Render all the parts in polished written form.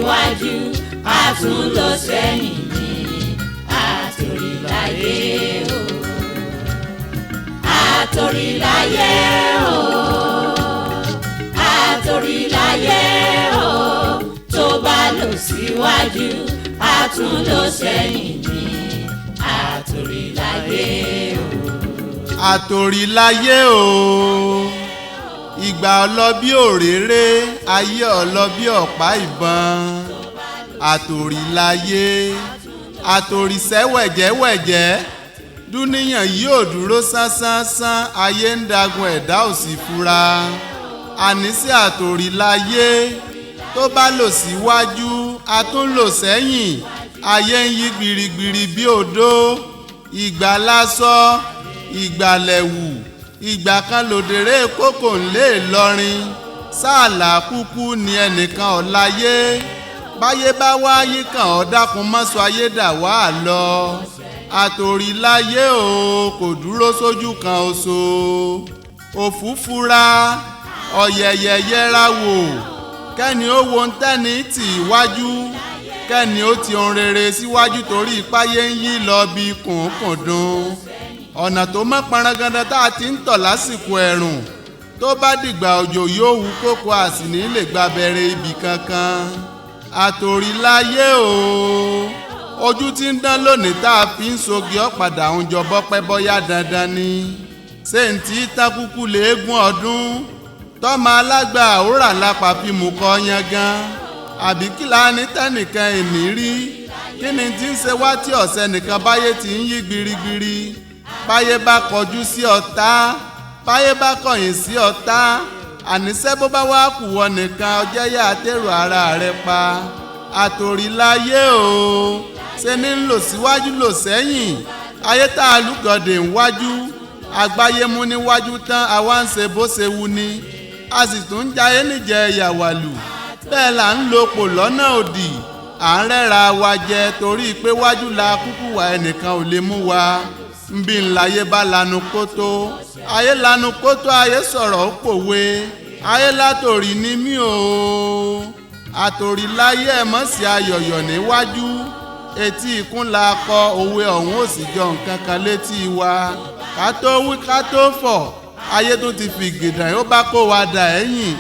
síwájú a tún lọ sẹ́yìn ní Atorilaye o. Atorilaye o. Atorilaye o. Tó bá lọ síwájú a tún lọ sẹ́yìn ní Atorilaye o. Atorilaye o. Ìgbà ọlọ bí òréré, ayé ọlọ bí ọ̀pá ìbọn. Atorilaye, àtòrìṣẹ́ wẹ̀jẹ́wẹ̀jẹ́, dúníyàn yóò dúró sánsánsánsán, ayé ń dagun ẹ̀dá ò sì fura. Àníṣe Atorilaye, tó bá lọ síwájú a tún lọ sẹ́yìn, ayé ń yí gbirigbiri bí odó. Ìgbà lásọ, ìgbà lẹ̀wù, ìgbà kan lòdèrè kókò ńlé Ìlọrin. Sáàlà kúkú ni ẹnìkan ọ̀láyé, báyé bá wá yí kàn ọ́ dákun mọ́sọ ayé dà wá lọ. Atorilaye o, kò dúró sójú kan oṣù. Òfúfura ọ̀yẹ̀yẹ̀ yẹra wò, kẹ́ni ó wo ntẹ́ni tì wájú, kẹ́ni ó ti ohun rere síwájú torí ipáyé ń yí lọ bí kùnkùndùn. Ọ̀nà tó mọ́ paranganda tá a ti ń tọ̀ lásìkò ẹ̀rùn, tó bá dìgbà òjò yóò wú kókó àsìní lè gba bẹ̀rẹ̀ ibì kankan. Atorilaye o, ojú tí ń dán lónìí tá a fi ń sogi ọ̀padà ń jọ bọ́pẹ́ bọ́yá dandan ni. Ṣé ń tí tákúkú léegun ọdún tọ́mọ alágbà àwòrán lápá fi mú kọ́ yangan, àbí kí la ní tẹ́nìkan èní rí? Kí ni tí ń ṣe wá tí ọ̀sẹ̀ nìkan báyé ti ń yí gbirigbiri? Báyé bá kọjú sí ọ̀tá, báyé bá kọ̀yìn sí ọ̀tá, àníṣe bó bá wá kù wọ nìkan ọjẹ́ yá àtẹ̀rù ara rẹ pa. Atorilaye o, ṣe ní ń lọ síwájú lọ sẹ́yìn, ayé tá a lúgọ̀dẹ̀ ń wájú, àgbáyé mú níwájú tán àwa ń ṣe bó ṣe wù ni, a sì tún ń jayé níjẹ ìyàwálù, bẹ́ẹ̀ là ń lo pò lọ́nà òdì, à ń rẹ́ra wa jẹ torí pé wájú la kúkú wà ẹnìkan ò lè mú wa. Nbí ńláyé bá lanu kótó, ayé lanu kótó, ayé sọ̀rọ̀ ó pòwe, ayé látòrí ní mí o. Atorilaye ẹ̀ mọ̀ sí ayọ̀yọ̀ níwájú, etí ikún la kọ òwe ọ̀hún ò sì jọ nǹkan kan létí wa. Ká tó wí ká tó fọ̀, ayé tó ti fi gèdàn ó bá kó wa dà ẹ̀yìn.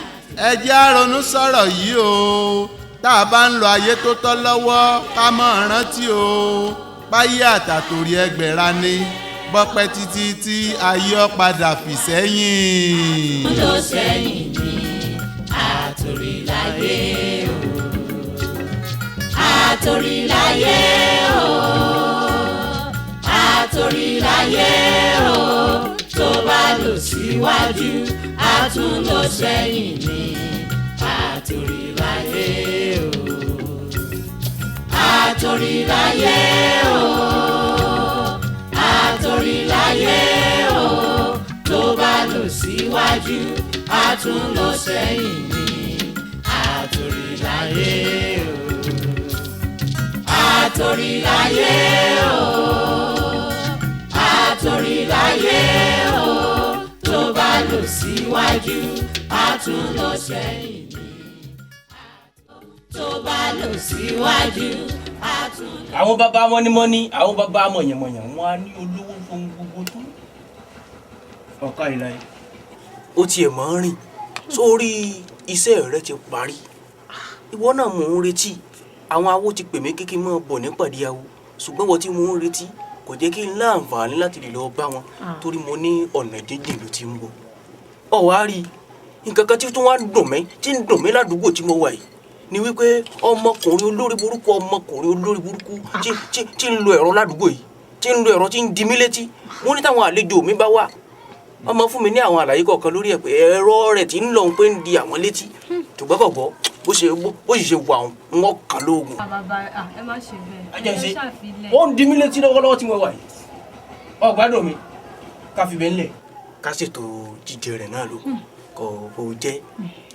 Ẹ jẹ́ á ronú sọ̀rọ̀ yìí o, tá a bá ń lo ayé tó tọ́ lọ́wọ́ ká mọ̀ rántí o. Báyé àtàtòrí ẹgbẹ̀ra ni, bọ́pẹ́ títí tí ayé ọ padà fì sẹ́yìn. Lọ sẹ́yìn ní Atorilaye o. Atorilaye o. Atorilaye o. Tó bá lọ síwájú a tún lọ sẹ́yìn ní Atorilaye o. Atorilaye o. Atorilaye o. Tó bá lọ síwájú a tún lọ sẹ́yìn ní Atorilaye o. Atorilaye o. Atorilaye o. Tó bá lọ síwájú a tún lọ sẹ́yìn ní. Tó bá lọ síwájú a tún lọ. Àwọn bàbá mọ́nímọ́ní, àwọn bàbá mọ̀yànmọ̀yàn, wọn á ní olówó fún gbogbo tó. Ọ̀ká ìlàyé. Ó tiẹ̀ máa ń rìn sórí iṣẹ́ rẹ ti parí. Ìwọ náà mò ń retí. Àwọn awo ti pè mí kékeré mọ́ bọ̀ nípàdé awo, ṣùgbọ́n wọ́n tí mò ń retí kò jẹ́ kí n láǹfààní láti lè lọ bá wọn torí mo ní ọ̀nà jíjìn ló ti ń bọ̀. Ó wá rí nǹkan kan tí tó wá ń dùn mí ládùúgbò tí mo wà yìí ni wípé ọmọkùnrin olórí burúkú tí ń lo ẹ̀rọ ládùúgbò yìí, tí ń lo ẹ̀rọ tí ń di mí létí. Wọ́n ní táwọn àlejò mi bá wà, wọ́n máa fún mi ní àwọn àlàyé kọ̀ọ̀kan lórí ẹ̀ pé ẹ̀rọ rẹ̀ tí ń lọ pé ń di àwọn létí, ṣùgbọ́n kò gbọ́ bó sì ṣe wà wọ́n kàn lóògùn. Bàbá ẹ má ṣe bẹ́ẹ̀. Ajẹ́sí ó ń di mí létí lọ́wọ́lọ́wọ́ tí mo wà yìí. Ọ̀gbádùn mi ká fi bẹ́ẹ̀ ńlẹ̀. Ká ṣètò jíjẹ rẹ̀ náà ló kò jẹ́,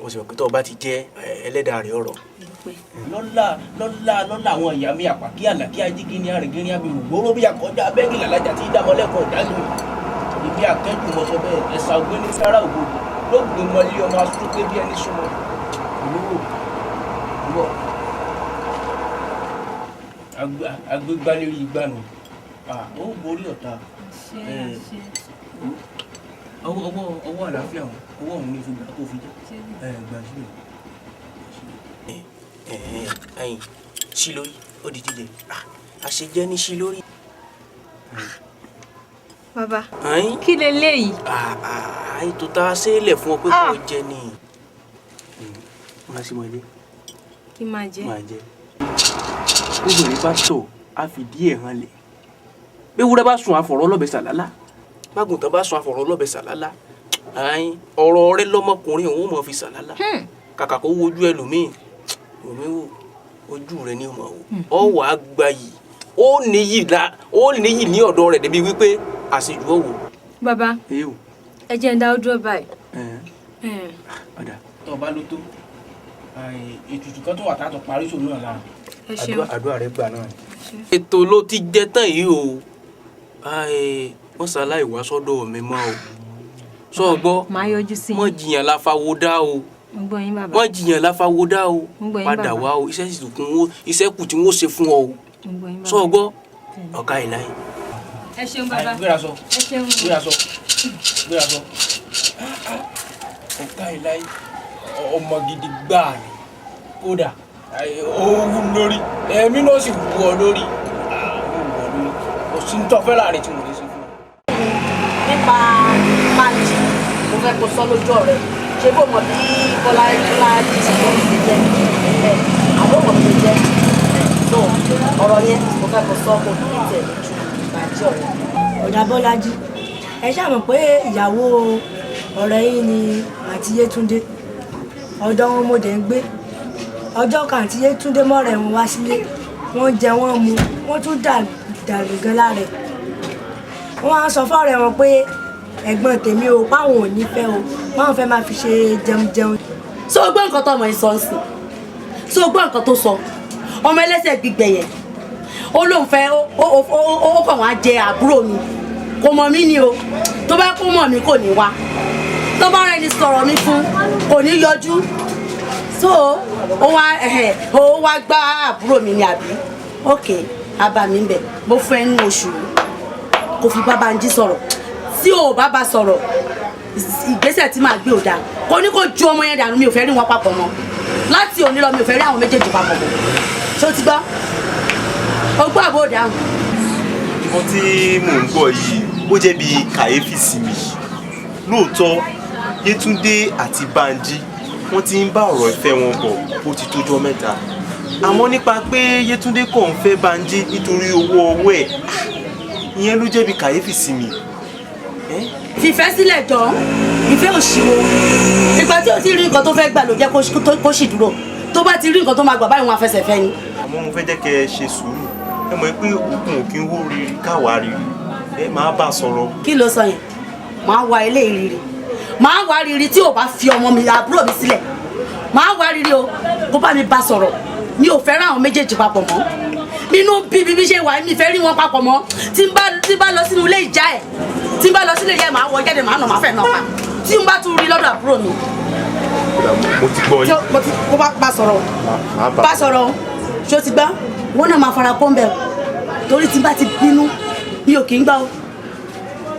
mo sì mọ̀ pé tó o bá ti jẹ́ ẹlẹ́dàá rẹ̀ ọ̀rọ̀. lọ́la àwọn ìyá mi àpàkí àlàkí ajígíní àrìngíní abirù gbóró bí àkọjá abẹ́gì làlájà tí dámọ́lẹ́kọ̀ọ́ ìdálómi ibi akẹ́jù mọ̀sọ́ bẹ́ẹ̀ ẹ̀sà ògbéni sára ògbó ló gbé mọ́lé ọmọ asúrúgbé bí ẹni súnmọ́ olówó ìwọ̀ agbégbálérí ìgbàanù ó borí ọ̀tá ọwọ́ àlàáfíà ọwọ́ òun ní ìfúgbà kó fi jẹ́ gbà sílẹ̀. ẹyin sí lórí ó di jíjẹ àṣejẹ ní sí lórí. bàbá kí leléyìí. ètò tá a ṣe é lẹ̀ fún ọ pé kò jẹ ni. máa ṣe mọ ilé. kí máa jẹ. obìnrin bá tọ̀ á fi díẹ̀ hàn lẹ̀. ewúrẹ́ bá sùn àfọ̀rọ̀ ọlọ́bẹ̀ sàlálà. mágùntàn bá sùn àfọ̀rọ̀ ọlọ́bẹ̀ sàlálà. ọ̀rọ̀ rẹ lọ́mọkùnrin òun mọ̀ fi sàlálà. kàkà kó wojú ẹlòmíì omi wò ojú rẹ ní ọmọ wò ọ wà á gba yìí ó níyì ní ọ̀dọ̀ rẹ̀ débi wípé àṣejù ọ̀wọ̀. bàbá ẹ jẹ́ ń dá ojú ọ̀ báyìí. ọba ló tó ètùtù kan tó wà tààtọ̀ parí sòun náà lára. ẹ ṣeun àdúrà rẹ gbà náà. ètò ló ti jẹ tán yìí o wọ́n ṣaláì wá sọ́dọ̀ mi mọ́ o sọ gbọ́ máa yọjú sí i. wọ́n jiyàn láfáwó dá o wọ́n jiyàn láfáwó dá o padà wá o iṣẹ́ sì kún iṣẹ́ kù tí wọ́n ṣe fún ọ o sọ gbọ́ ọ̀gá ìláyé. ẹ ṣeun bàbá gbéra sọ ẹ ṣeun gbéra sọ ọ̀gá ìláyé ọmọ gidi gbáà ni kódà ó wú lórí ẹ̀mí náà sì wú ọ lórí kò sí ní tọ́fẹ́ láàrin tí mo lè ṣe fún ọ. nípa máàjì mo fẹ́ kó sọ lójú ọ̀rẹ́ ṣé bó mọ̀ bí bọ́lá ti ṣe jẹ́ ẹ̀ àbó mọ̀ bí jẹ́ so ọ̀rọ̀ yẹn mo fẹ́ kó sọ kó ní tẹ̀ lójú máàjì ọ̀rẹ́. ọ̀dà Bọ́lájí ẹ ṣàmọ̀ pé ìyàwó ọ̀rẹ́ yín ni àǹtí Yétúndé ọ̀dọ̀ wọn mo dẹ̀ ń gbé ọjọ́ kan àǹtí Yétúndé mọ́rẹ̀ wọn wá sílé wọ́n jẹ wọ́n mu wọ́n tún dàlù gan lára ẹ̀ wọ́n á sọ fọ́ọ̀rẹ́ wọn pé ẹ̀gbọ́n tèmi o páwọn ò ní fẹ́ o páwọn fẹ́ máa fi ṣe jẹun. so gbọ́ nǹkan tó ọmọ yìí sọ ń sìn so gbọ́ nǹkan tó sọ ọmọ ẹlẹ́sẹ̀ gbígbẹ yẹn ó lóun fẹ́ ó kàn wá jẹ àbúrò mi kò mọ̀ mí ni o tó bá kó mọ̀ mí kò ní wá tó bá rẹ́ni sọ̀rọ̀ mi fún kò ní yọjú so ó wá gbá àbúrò mi ni àbí ok abàmì ń bẹ̀ mo fún ẹ nínú oṣù kò fi bá Bánjí sọ̀rọ̀ tí o bá bá sọ̀rọ̀ ìgbésẹ̀ tí màá gbé ò dáa kò ní kó ju ọmọ yẹn dànù mi ò fẹ́ rí wọn papọ̀ mọ́ láti òní lọ mi ò fẹ́ rí àwọn méjèèjì papọ̀ mọ́ ṣé o ti gbọ́ o gbọ́ àbó dáhùn. nǹkan tí mò ń gbọ́ yìí ó jẹ́ bíi kàyéfì sí mi lóòótọ́ Yétúndé àti Bánjí wọ́n ti ń bá ọ̀rọ̀ ìfẹ́ wọn bọ̀ ó ti tójọ́ mẹ́ta àmọ́ nípa pé Yétúndé kàn ń fẹ́ Bánjí nítorí owó ọwọ́ ẹ̀ ìyẹn ló jẹ́ bíi kàyéfì sí mi. fìfẹ́ sílẹ̀ jọ ìfẹ́ òṣìwò ìgbà tí o ti rí nǹkan tó fẹ́ gbà ló jẹ́ kó sì dúró tó bá ti rí nǹkan tó máa gbà báyìí wọn afẹsẹ̀ fẹ́ ni. àmọ́ mo fẹ́ jẹ́ kẹ́ ẹ ṣe sùúrù ẹ mọ̀ pé òkun ò kí ń wó riri káwa riri ẹ máa bá a sọ̀rọ̀. kí ló sọ yẹn máa wá ilé ìriri máa wá riri tí o bá fi ọmọ mi àbúrò mi sílẹ̀ máa wá riri o kó bá mi bá sọ̀rọ̀ mi ò fẹ́ràn àwọn méjèèjì papọ̀ mọ́ nínú bí ṣe wà mí fẹ́ rí wọn papọ̀ mọ́ tí n bá lọ sínú ilé ìjà ẹ̀ tí n bá lọ sílé yẹn máa wọ jáde máa nà máa fẹ́ náà pa tí n bá tún rí lọ́dọ̀ àbúrò mi. mo ti gbọ́ yín. kó bá sọ̀rọ̀ bá sọ̀rọ̀ ṣé o ti gbọ́ wọn náà máa fara pọ́ńbẹ́ o torí tí n bá ti bínú mi ò kì í gbọ́ o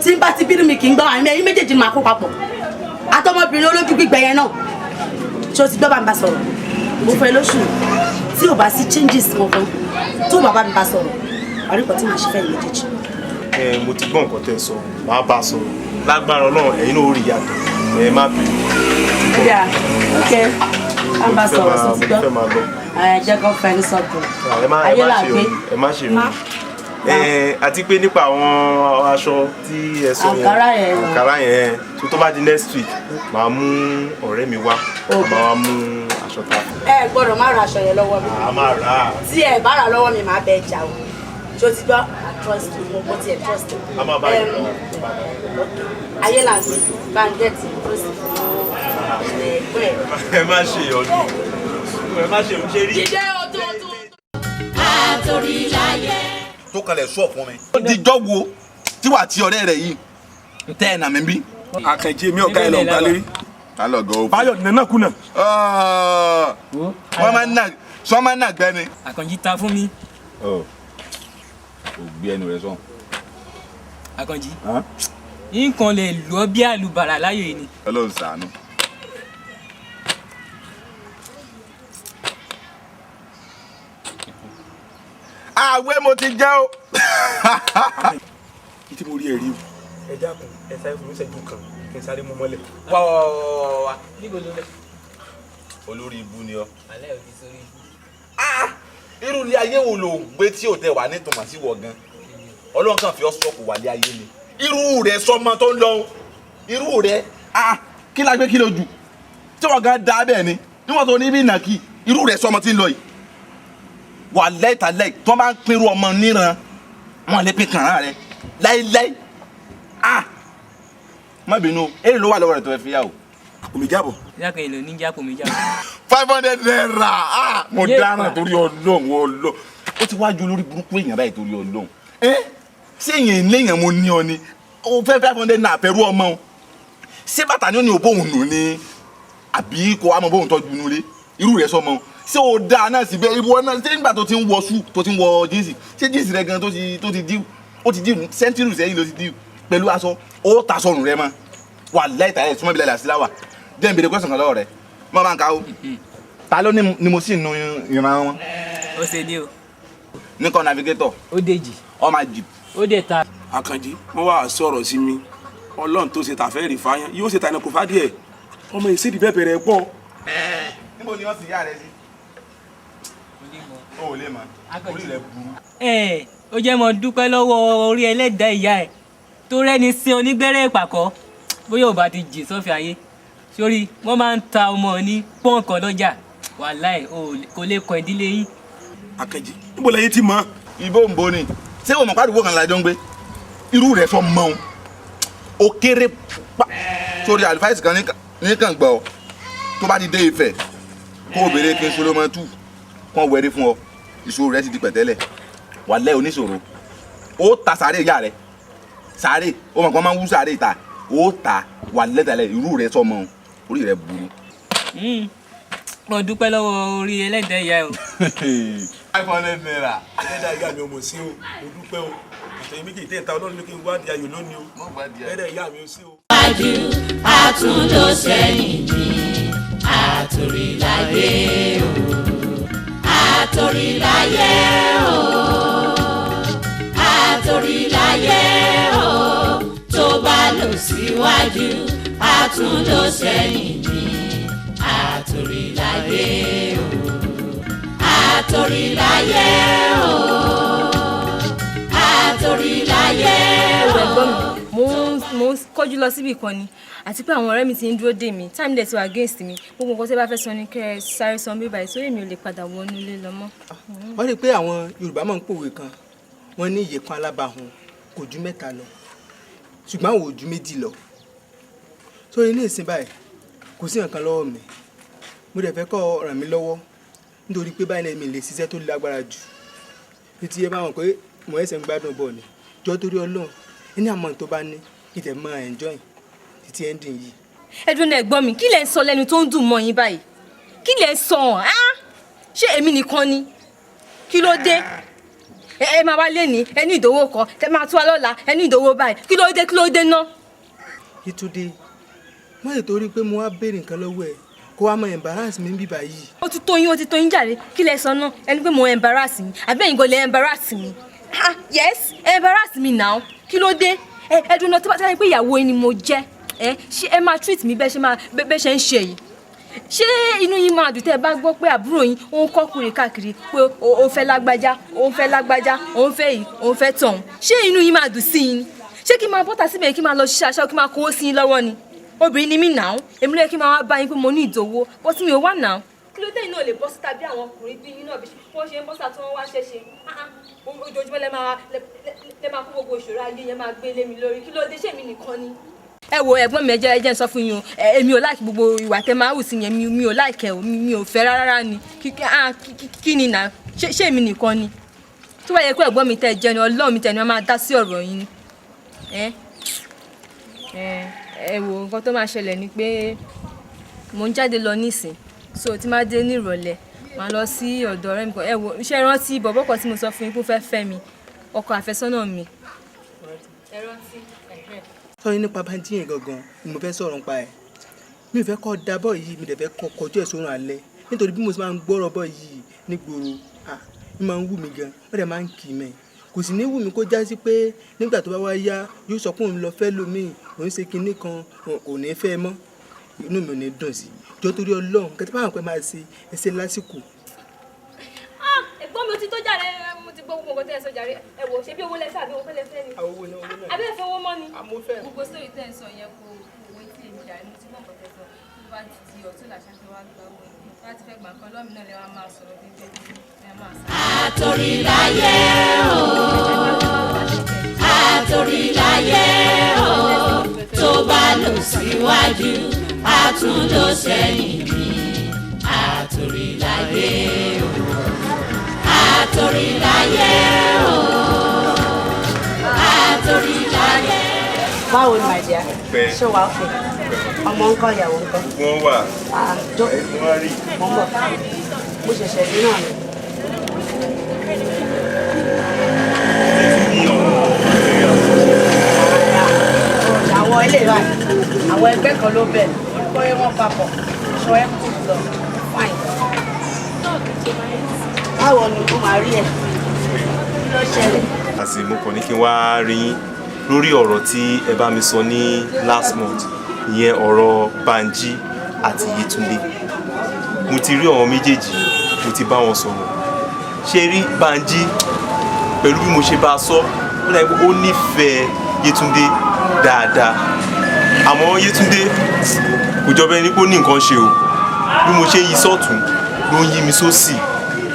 tí n bá ti bínú mi kì í gbọ́ àmì ẹ̀yin méjèèjì máa kó papọ̀ àtọmọbìnrin olójú gbígbẹ yẹn náà ṣé o ti gbọ́ bá mi bá sọ̀rọ̀ mo fẹ́ lóṣù tí ò bá sí changes kankan tó bàbá mi bá sọ̀rọ̀ àríkọ̀ tí màá ṣe fẹ́ méjèèjì. mo ti gbọ́ nǹkan tẹ́ sọ máa bá a sọ̀rọ̀ lágbára Ọlọ́run ẹ̀yin náà ó rí yàtọ̀ ẹ má bínú. ìyá ok á bá sọ̀rọ̀ sí ti gbọ́ jẹ́ kó fẹ́ ní sọ́kùn ayé là gbé. ẹ má ṣe òun àti pé nípa àwọn aṣọ tí ẹ sọ yẹn àǹkárá yẹn tó bá di next week màá mú ọ̀rẹ́ mi wá màá wá mú aṣọ ta. ẹ gbọ́dọ̀ má ra aṣọ yẹn lọ́wọ́ mi. a máa rà á. tí ẹ bá rà lọ́wọ́ mi màá bẹ ẹ jà o ṣé o ti gbọ́ trust mo kò tiẹ̀ trust. a máa bá yẹn lọ. ayé là ń gbé bangẹ́tì tó sì fún ẹgbẹ́ ẹ. ẹ má ṣe ọdún ẹ má ṣe òṣè rí. jíjẹ́ ọdún. Atorilaye. tó kalẹ̀ sọ fún mi. ó di jọ́ wo tí wàá ti ọ̀rẹ́ rẹ̀ yìí tẹ́ ẹ̀ nà mí bí. Àkànjí mi ọ̀gá ẹ̀ lọ gba lérí. alọ̀gọ́ o. Báyọ̀ nínà kùnà. wọ́n máa ń nà gbẹ́ni. Àkànjí ta fún mi. ò gbé ẹnu rẹ sọ. Akànjí nǹkan lè lọ bí àlùbàrà láyé ni. Ọlọ́run ṣàánú. àwẹ̀ mo ti jẹ́ o. kí tí mo rí ẹ rí o. ẹ dákun ẹ sáré fún mi ṣẹ́jú kan kí n sáré mú mọ́lẹ̀. wá níbo ló lẹ. olórí ibú ni ọ. alẹ́ òbí sórí ibú. irú ilé ayé wo ló gbé tí ò tẹ wà ní tòmátì wọ̀ gan. Ọlọ́run kàn fi ọ́ sọ́kù wálé ayé ni. irú rẹ̀ sọmọ tó ń lọ irú rẹ̀ kí la gbé kí ló jù tí wọ́n gan da bẹ́ẹ̀ ni níwọ̀n tó ní bí nàkì irú rẹ̀ sọmọ tí ń lọ yìí. wà lẹ́tàlẹ́ tó bá ń pinru ọmọ níran wọn lè pín kàrán rẹ láíláí. má bínú èrè ló wà lọ́wọ́ rẹ̀ tó fẹ́ fi yà o. omi jábọ̀. ìyá kan èlò ní jápò mi jábọ̀. 500 naira mo dáràn torí Ọlọ́run ó ti wájú lórí burúkú èèyàn báyìí torí Ọlọ́run. ṣé èèyàn léèyàn mo ní ọ ni o fẹ́ 500 naira pẹ̀lú ọmọ o ṣé bàtà ni ó ní o bóun nù ni àbí kò wá mọ bóun tọ́jú nulẹ̀ irú rẹ̀ sọmọ ṣé o dáa náà síbẹ̀ ìwọ náà ṣé nígbà tó ti ń wọ ṣú tó ti ń wọ jíǹsì ṣé jíǹsì rẹ gan tó ti díù ó ti díù sẹ́ńtírì sẹ́yìn ló ti díù pẹ̀lú aṣọ ó ta sọnù rẹ mọ́ wà láìta ẹ̀ súnmọ́ bí láìla síláwà jẹ́ n béèrè question kan lọ́wọ́ rẹ mọ́ bá ń ka o ta ló ní mo sì nu ìran wọn. ó ṣe dé o. Nikon navigator. ó dèjì. ọmọ àjì. ó dé ta. Àkànjí wọ́n wá sọ̀rọ̀ sí mi Ọlọ́run tó ṣe tàfẹ́ rí fáyán yóò ṣe tànà kò fá díẹ̀ ọmọ ìṣèdí bẹ́ẹ̀ bẹ̀rẹ̀ pọ̀. níbo ni wọ́n ti yá rẹ sí. o ò lè mọ̀ orí rẹ burú. ó jẹ́ mo dúpẹ́ lọ́wọ́ orí ẹlẹ́dàá ìyá ẹ̀ tó rẹ́ni sí onígbẹ́rẹ́ ìpàkọ́ bóyá ò bá ti jìn sọ́fì ayé sórí wọ́n máa ń ta ọmọ ní pọ́ǹkan lọ́jà wàláì kò lè kọ ìdílé yín. Àkànjí níbo lẹ́yìn tí mọ́. ibo ń bo ni ṣé o mọ̀ pàdùkú kan lájọ ń gbé irú rẹ̀ sọ mọ́ o kéré pa sórí àlùfáìsì kan nìkan gbọ́ tó bá ti dé Ifẹ̀ kó o béèrè kí n solomon tù kó o wẹ̀rí fún ọ ìṣòro rẹ ti di pẹ̀tẹ́lẹ̀ wàlẹ́ oníṣòro ó ta sàárè ìyá rẹ sàárè ó mọ̀ kó máa ń wú sàárè ìta ó ta wàlẹ́ tẹ̀lẹ̀ irú rẹ̀ sọ mọ́ orí rẹ̀ burú. mo dúpẹ́ lọ́wọ́ orí ẹlẹ́dàá ìyá ẹ̀ o. 500 naira. ẹlẹ́dàá ìyá mi ò mọ̀ sí o mo dúpẹ́ o àtẹ̀yìn méjì tẹ́ta Ọlọ́run ló kí n wá di ayò lónìí o ẹlẹ́dàá ìyá mi ò sí o. wájú àtúndò sẹ́yìn ní Atorilaye o Atorilaye o Atorilaye o tó bá lọ síwájú àtúndò sẹ́yìn ní Atorilaye o Atorilaye o Atorilaye o. mo ń kọjú lọ síbì kan ni àti pé àwọn ọ̀rẹ́ mi ti ń dúró dè mí time dẹ̀ ti wà against mi gbogbo nǹkan tí ẹ bá fẹ́ sọ ni kẹ́ ẹ sáré sọ bí báyìí sórí mi ò lè padà wọnú ilé lọ mọ́. wọ́n rí i pé àwọn Yorùbá máa ń pòwe kan wọ́n ní iye kan alábàáhùn kò ju 3 lọ ṣùgbọ́n àwọn ò ju 2 lọ sórí ní ìsìn báyìí kò sí nǹkan lọ́wọ́ mi mo dẹ̀ fẹ́ kó ràn mí lọ́wọ́ nítorí pé báyìí náà mi lè ṣiṣẹ́ tó lágbára jù títí ẹ bá wọn pé mo ẹsẹ̀ ń gbádùn bọ̀ ni jọ torí Ọlọ́run ní àmọ́ tó bá ní ìtẹ̀ máa enjoy títí ending yìí. ẹdùn náà ẹ̀gbọ́n mi kí lẹ ń sọ lẹ́nu tó ń dùn mọ́ yín báyìí kí lẹ ń sọ ṣé èmi nìkan ni kí ló dé ẹ máa wá lé ní ẹni ìdòwò kan tẹ máa tún wá lọ́la ẹni ìdòwò báyìí kí ló dé ná. Yétúndé má lè torí pé mo wá béèrè nǹkan lọ́wọ́ ẹ̀ kó wá mọ embarrass mi bíbá yìí. ó ti tó yín jàre kí lẹ sọ náà ẹni pé mo embarrass mi àbí ẹ̀yin kò lè embarrass mi yes embarrass mi now kí ló dé ẹdùn náà tó bá tẹ́lẹ̀ pé ìyàwó yín ni mo jẹ́ ṣé ẹ máa treat mi bẹ́ẹ̀ ṣe ń ṣe yìí ṣé inú yín máa dùn tẹ́ ẹ bá gbọ́ pé àbúrò yín ó ń kọ́kùnrin káàkiri pé ó fẹ́ lágbájá ó ń fẹ́ yìí ó ń fẹ́ tọ̀hún ṣé inú yín máa dùn sí yín ṣé kí n máa bọ́tà síbẹ̀ kí n máa lọ ṣiṣẹ́ aṣọ kí n máa kówó sí yín lọ́wọ́ ni obìnrin ni mí náà èmi lóye kí n máa wá bá yín pé mo ní ìdòwò bó tí mi ò wá náà kí ló dé iná lè bọ́ síta bí àwọn ọkùnrin bí yín náà bí wọ́n ṣe ń bọ́ síta tí wọ́n wá ṣẹ́ṣe ojoojúmọ́ lẹ́ máa kó gbogbo ìṣòro ayé yẹn máa gbé lé mi lórí kí ló dé ṣé mi nìkan ni. ẹ wo ẹ̀gbọ́n mi ẹ jẹ́ ń sọ fún yín o èmi ò láìkí gbogbo ìwà tẹ máa hù sí yẹn mi ò láìkẹ́ o mi ò fẹ́ rárá ni kí ni nà ṣé èmi nìkan ni tó bá yẹ kó ẹ̀gbọ́n mi tẹ jẹ ni Ọlọ́run mi tẹ ni wọ́n máa dá sí ọ̀rọ̀ yín ni. ẹ wo nǹkan tó máa ṣẹlẹ̀ ni pé mò ń jáde lọ nísìn so tí máa dé ní ìrọ̀lẹ́ máa lọ sí ọ̀dọ̀ ọ̀rẹ́ mi kan ẹ wo iṣẹ́ rántí bọ̀bọ́ kan tí mo sọ fún yín kó fẹ́ fẹ́ mi ọkọ àfẹ́sọ́nà mi. sọyìn nípa Banji yẹn gangan ni mo fẹ́ sọ̀rọ̀ nípa ẹ̀ mi ò fẹ́ kọ́ dábọ̀ yìí mi dẹ̀ fẹ́ kọ́ kọjú ẹ̀ sórun alẹ́ nítorí bí mo ti máa ń gbọ́rọ̀ bọ̀ yìí nígboro mi máa ń wù mí gan ó dẹ̀ máa ń kì í mẹ́ kò sì ní wù mí kó já sí pé nígbà tó bá wá yá yóò sọ pé òun lọ fẹ́ lómi òun ṣe kinní kan kò ní fẹ́ mọ́ inú mi ò ní dùn sí jọ torí Ọlọ́run kẹtí báwọn pẹ́ máa ṣe ẹsẹ̀ lásìkò. ẹ̀gbọ́n mi ò ti tó jàre mo ti gbọ́ gbogbo nǹkan tẹ́ ẹ sọ jàre ẹ wò ṣe bí owó lẹ́fẹ́ àbí owó fẹ́ lẹ́fẹ́ ni. owó ni owó náà. abẹ́ ẹ̀fẹ́ owó mọ́ ni. gbogbo sórí tẹ́ ẹ sọ yẹn kò wé tí èmi jàre mo ti gbọ́ nǹkan tẹ́ ẹ sọ tó bá ti di ọ̀tún làṣàṣẹ wá gbà owó yìí láti fẹ́ gbà kan lọ́mìnà lè wá máa sọ̀rọ̀ bíbẹ́ ẹ máa sọ. Atorilaye o Atorilaye o tó bá lọ síwájú a tún lọ sẹ́yìn ni Atorilaye o Atorilaye o Atorilaye. báwo ni màdìá ṣé wàá fẹ́ ọmọ ńkọ́ ìyàwó ńkọ́. wọ́n wà jókòó mo ń bọ̀ mo ṣẹ̀ṣẹ̀ dé náà ni. àwọn ilé ìbáyìí àwọn ẹgbẹ́ kan ló bẹ̀ orúkọ yẹn wọ́n papọ̀ ṣọ ẹ́ kù lọ fine. báwo ni o máa rí ẹ kí ló ṣẹlẹ̀. àti mo kàn ní kí n wá rí yín lórí ọ̀rọ̀ tí ẹ bá mi sọ ní last month ìyẹn ọ̀rọ̀ Banji àti Yetunde mo ti rí àwọn méjèèjì mo ti bá wọn sọ̀rọ̀ ṣe rí Banji pẹ̀lú bí mo ṣe bá a sọ ó dàbí pé ó nífẹ̀ẹ́ Yetunde dáadáa àmọ́ Yetunde kò jọ bẹ́ẹ̀ ni pé ó ní nǹkan ṣe o bí mo ṣe yí sọ́tún ló ń yí mi sósì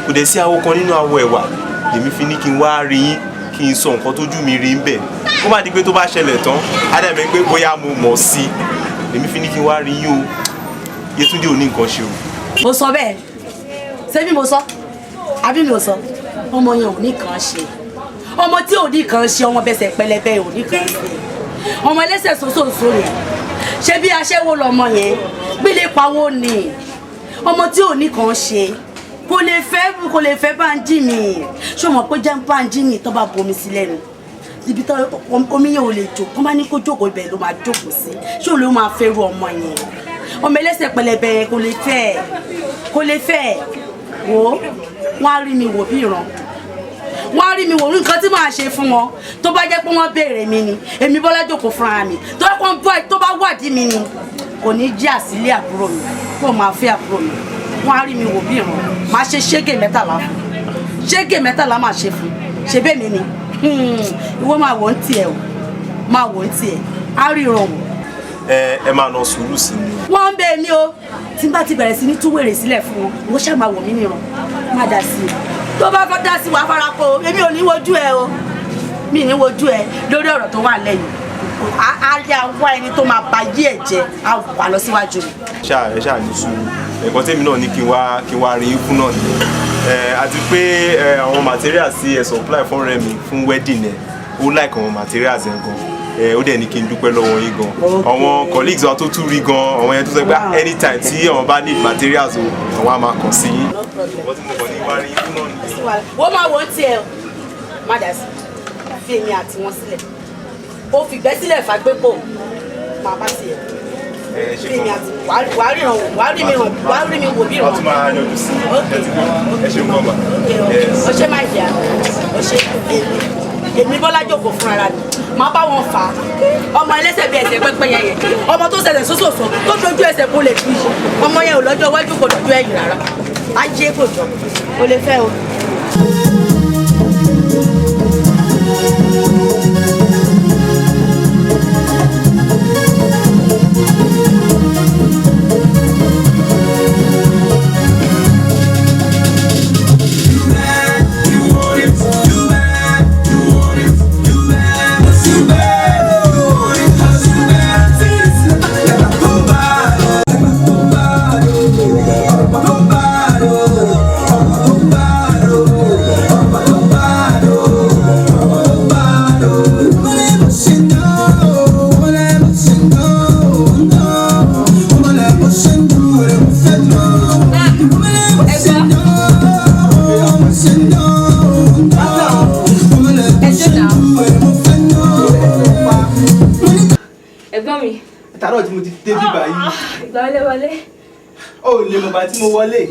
kò dẹ̀ sí awo kan nínú awọ ẹ̀wà lèmi fi ní kí n wá rí yín kí n sọ nǹkan tójú mi rí ń bẹ̀ ó má di pé tó bá ṣẹlẹ̀ tán á dẹ̀ mẹ́ pé bóyá mo mọ̀ sí i lèmi fi ní kí n wá rí yín o Yetunde ò ní nǹkan ṣe o. mo sọ bẹ́ẹ̀ ṣé bí mo sọ àbí mi ò sọ ọmọ yẹn ò ní kàn ṣe ọmọ tí ò ní kàn ṣe ọmọ bẹsẹ̀ pẹlẹbẹ ò ní kàn ṣe ọmọ ẹlẹ́sẹ̀ sósòsò rẹ̀ ṣé bí aṣẹ́wó lọmọ yẹn gbélé pawó ni ọmọ tí ò ní kàn ṣe kò lè fẹ́ Banji mi ṣé o mọ̀ pé jẹ́ Banji mi tó bá bomi sí lẹ́nu ibi tó omi yẹn ò lè jò kó má ní kó jókòó ibẹ̀ ló máa jókòó sí ṣé o lè máa fẹ́rù ọmọ yẹn ọmọ ẹlẹ́sẹ̀ pẹlẹbẹ yẹn kò lè fẹ́ wò wọ́n á rí mi wò bí ìran wọ́n á rí mi wò nǹkan tí màá ṣe fún wọn tó bá jẹ́ pé wọ́n béèrè mi ni èmi Bọ́lá jókòó fúnra mi tó bá wádìí mi ni kò ní jí àsílẹ̀ àbúrò mi kó máa fẹ́ àbúrò mi wọ́n á rí mi wò bí ìran máa ṣe ṣégè mẹ́tàlá fún ṣégè mẹ́tàlá máa ṣe fún ṣe bẹ́ẹ̀ mi ni ìwọ máa wò ń tiẹ̀ o máa wò ń tiẹ̀ á rí ìran wò. ẹ máa lọ sùúrù sí mi. wọ́n ń bẹ mí o tí n bá ti bẹ̀rẹ̀ sí ní tú wèrè sílẹ̀ fún wọn wọ́n ṣáà máa wò mí nìran má dá sí i tó bá fẹ́ dá sí wàá fara kó èmi ò ní wojú ẹ o mi ní wojú ẹ lórí ọ̀rọ̀ tó wà lẹ́yìn á yá wá ẹni tó máa ba yí ẹ̀ jẹ́ á wà lọ síwájú mi. ẹ ṣáà ní sùúrù ẹ̀kọ́ tèmi náà ní kí n wá rí ikú náà ni àti pé àwọn materials tí ẹ supply fún ọ̀rẹ́ mi fún wedding ẹ̀ ó like àwọn materials ẹ̀ gan ó dẹ̀ ní kí n dúpẹ́ lọ́wọ́ yín gan àwọn colleagues wa tó tún rí gan àwọn yẹn tó sọ pé anytime tí àwọn bá need materials o àwọn á máa kàn sí yín. wọ́n ti mọ̀ ní wá rí ikú náà ni. wọ́n máa wọ́n tiẹ̀ o má dà sí fi èmi àti wọn sílẹ̀ ó fìgbẹ́ sílẹ̀ fàgbépo máa bá tiẹ̀ fi èmi àti wàá rí mi wò bí ìrànwọ́. wọ́n tún máa yọjú sí ẹ ṣe kọ́ mà. ó ṣe máa jẹ́ ó ṣe èmi Bọ́lá jókòó fún ara mi máa bá wọn fà á ọmọ ẹlẹ́sẹ̀ bíi ẹsẹ̀ pẹ́pẹ́ yẹn ọmọ tó ṣẹ̀ṣẹ̀ sóṣòṣò tó dojú ẹsẹ̀ kó lè fi ọmọ yẹn ò lọ́jọ́ iwájú kò dojú ẹ̀yìn rárá ajé kò jọ kò lè fẹ́ o. Ìgbà wọlé. Ó lè mọ̀ bá tí mo wọlé.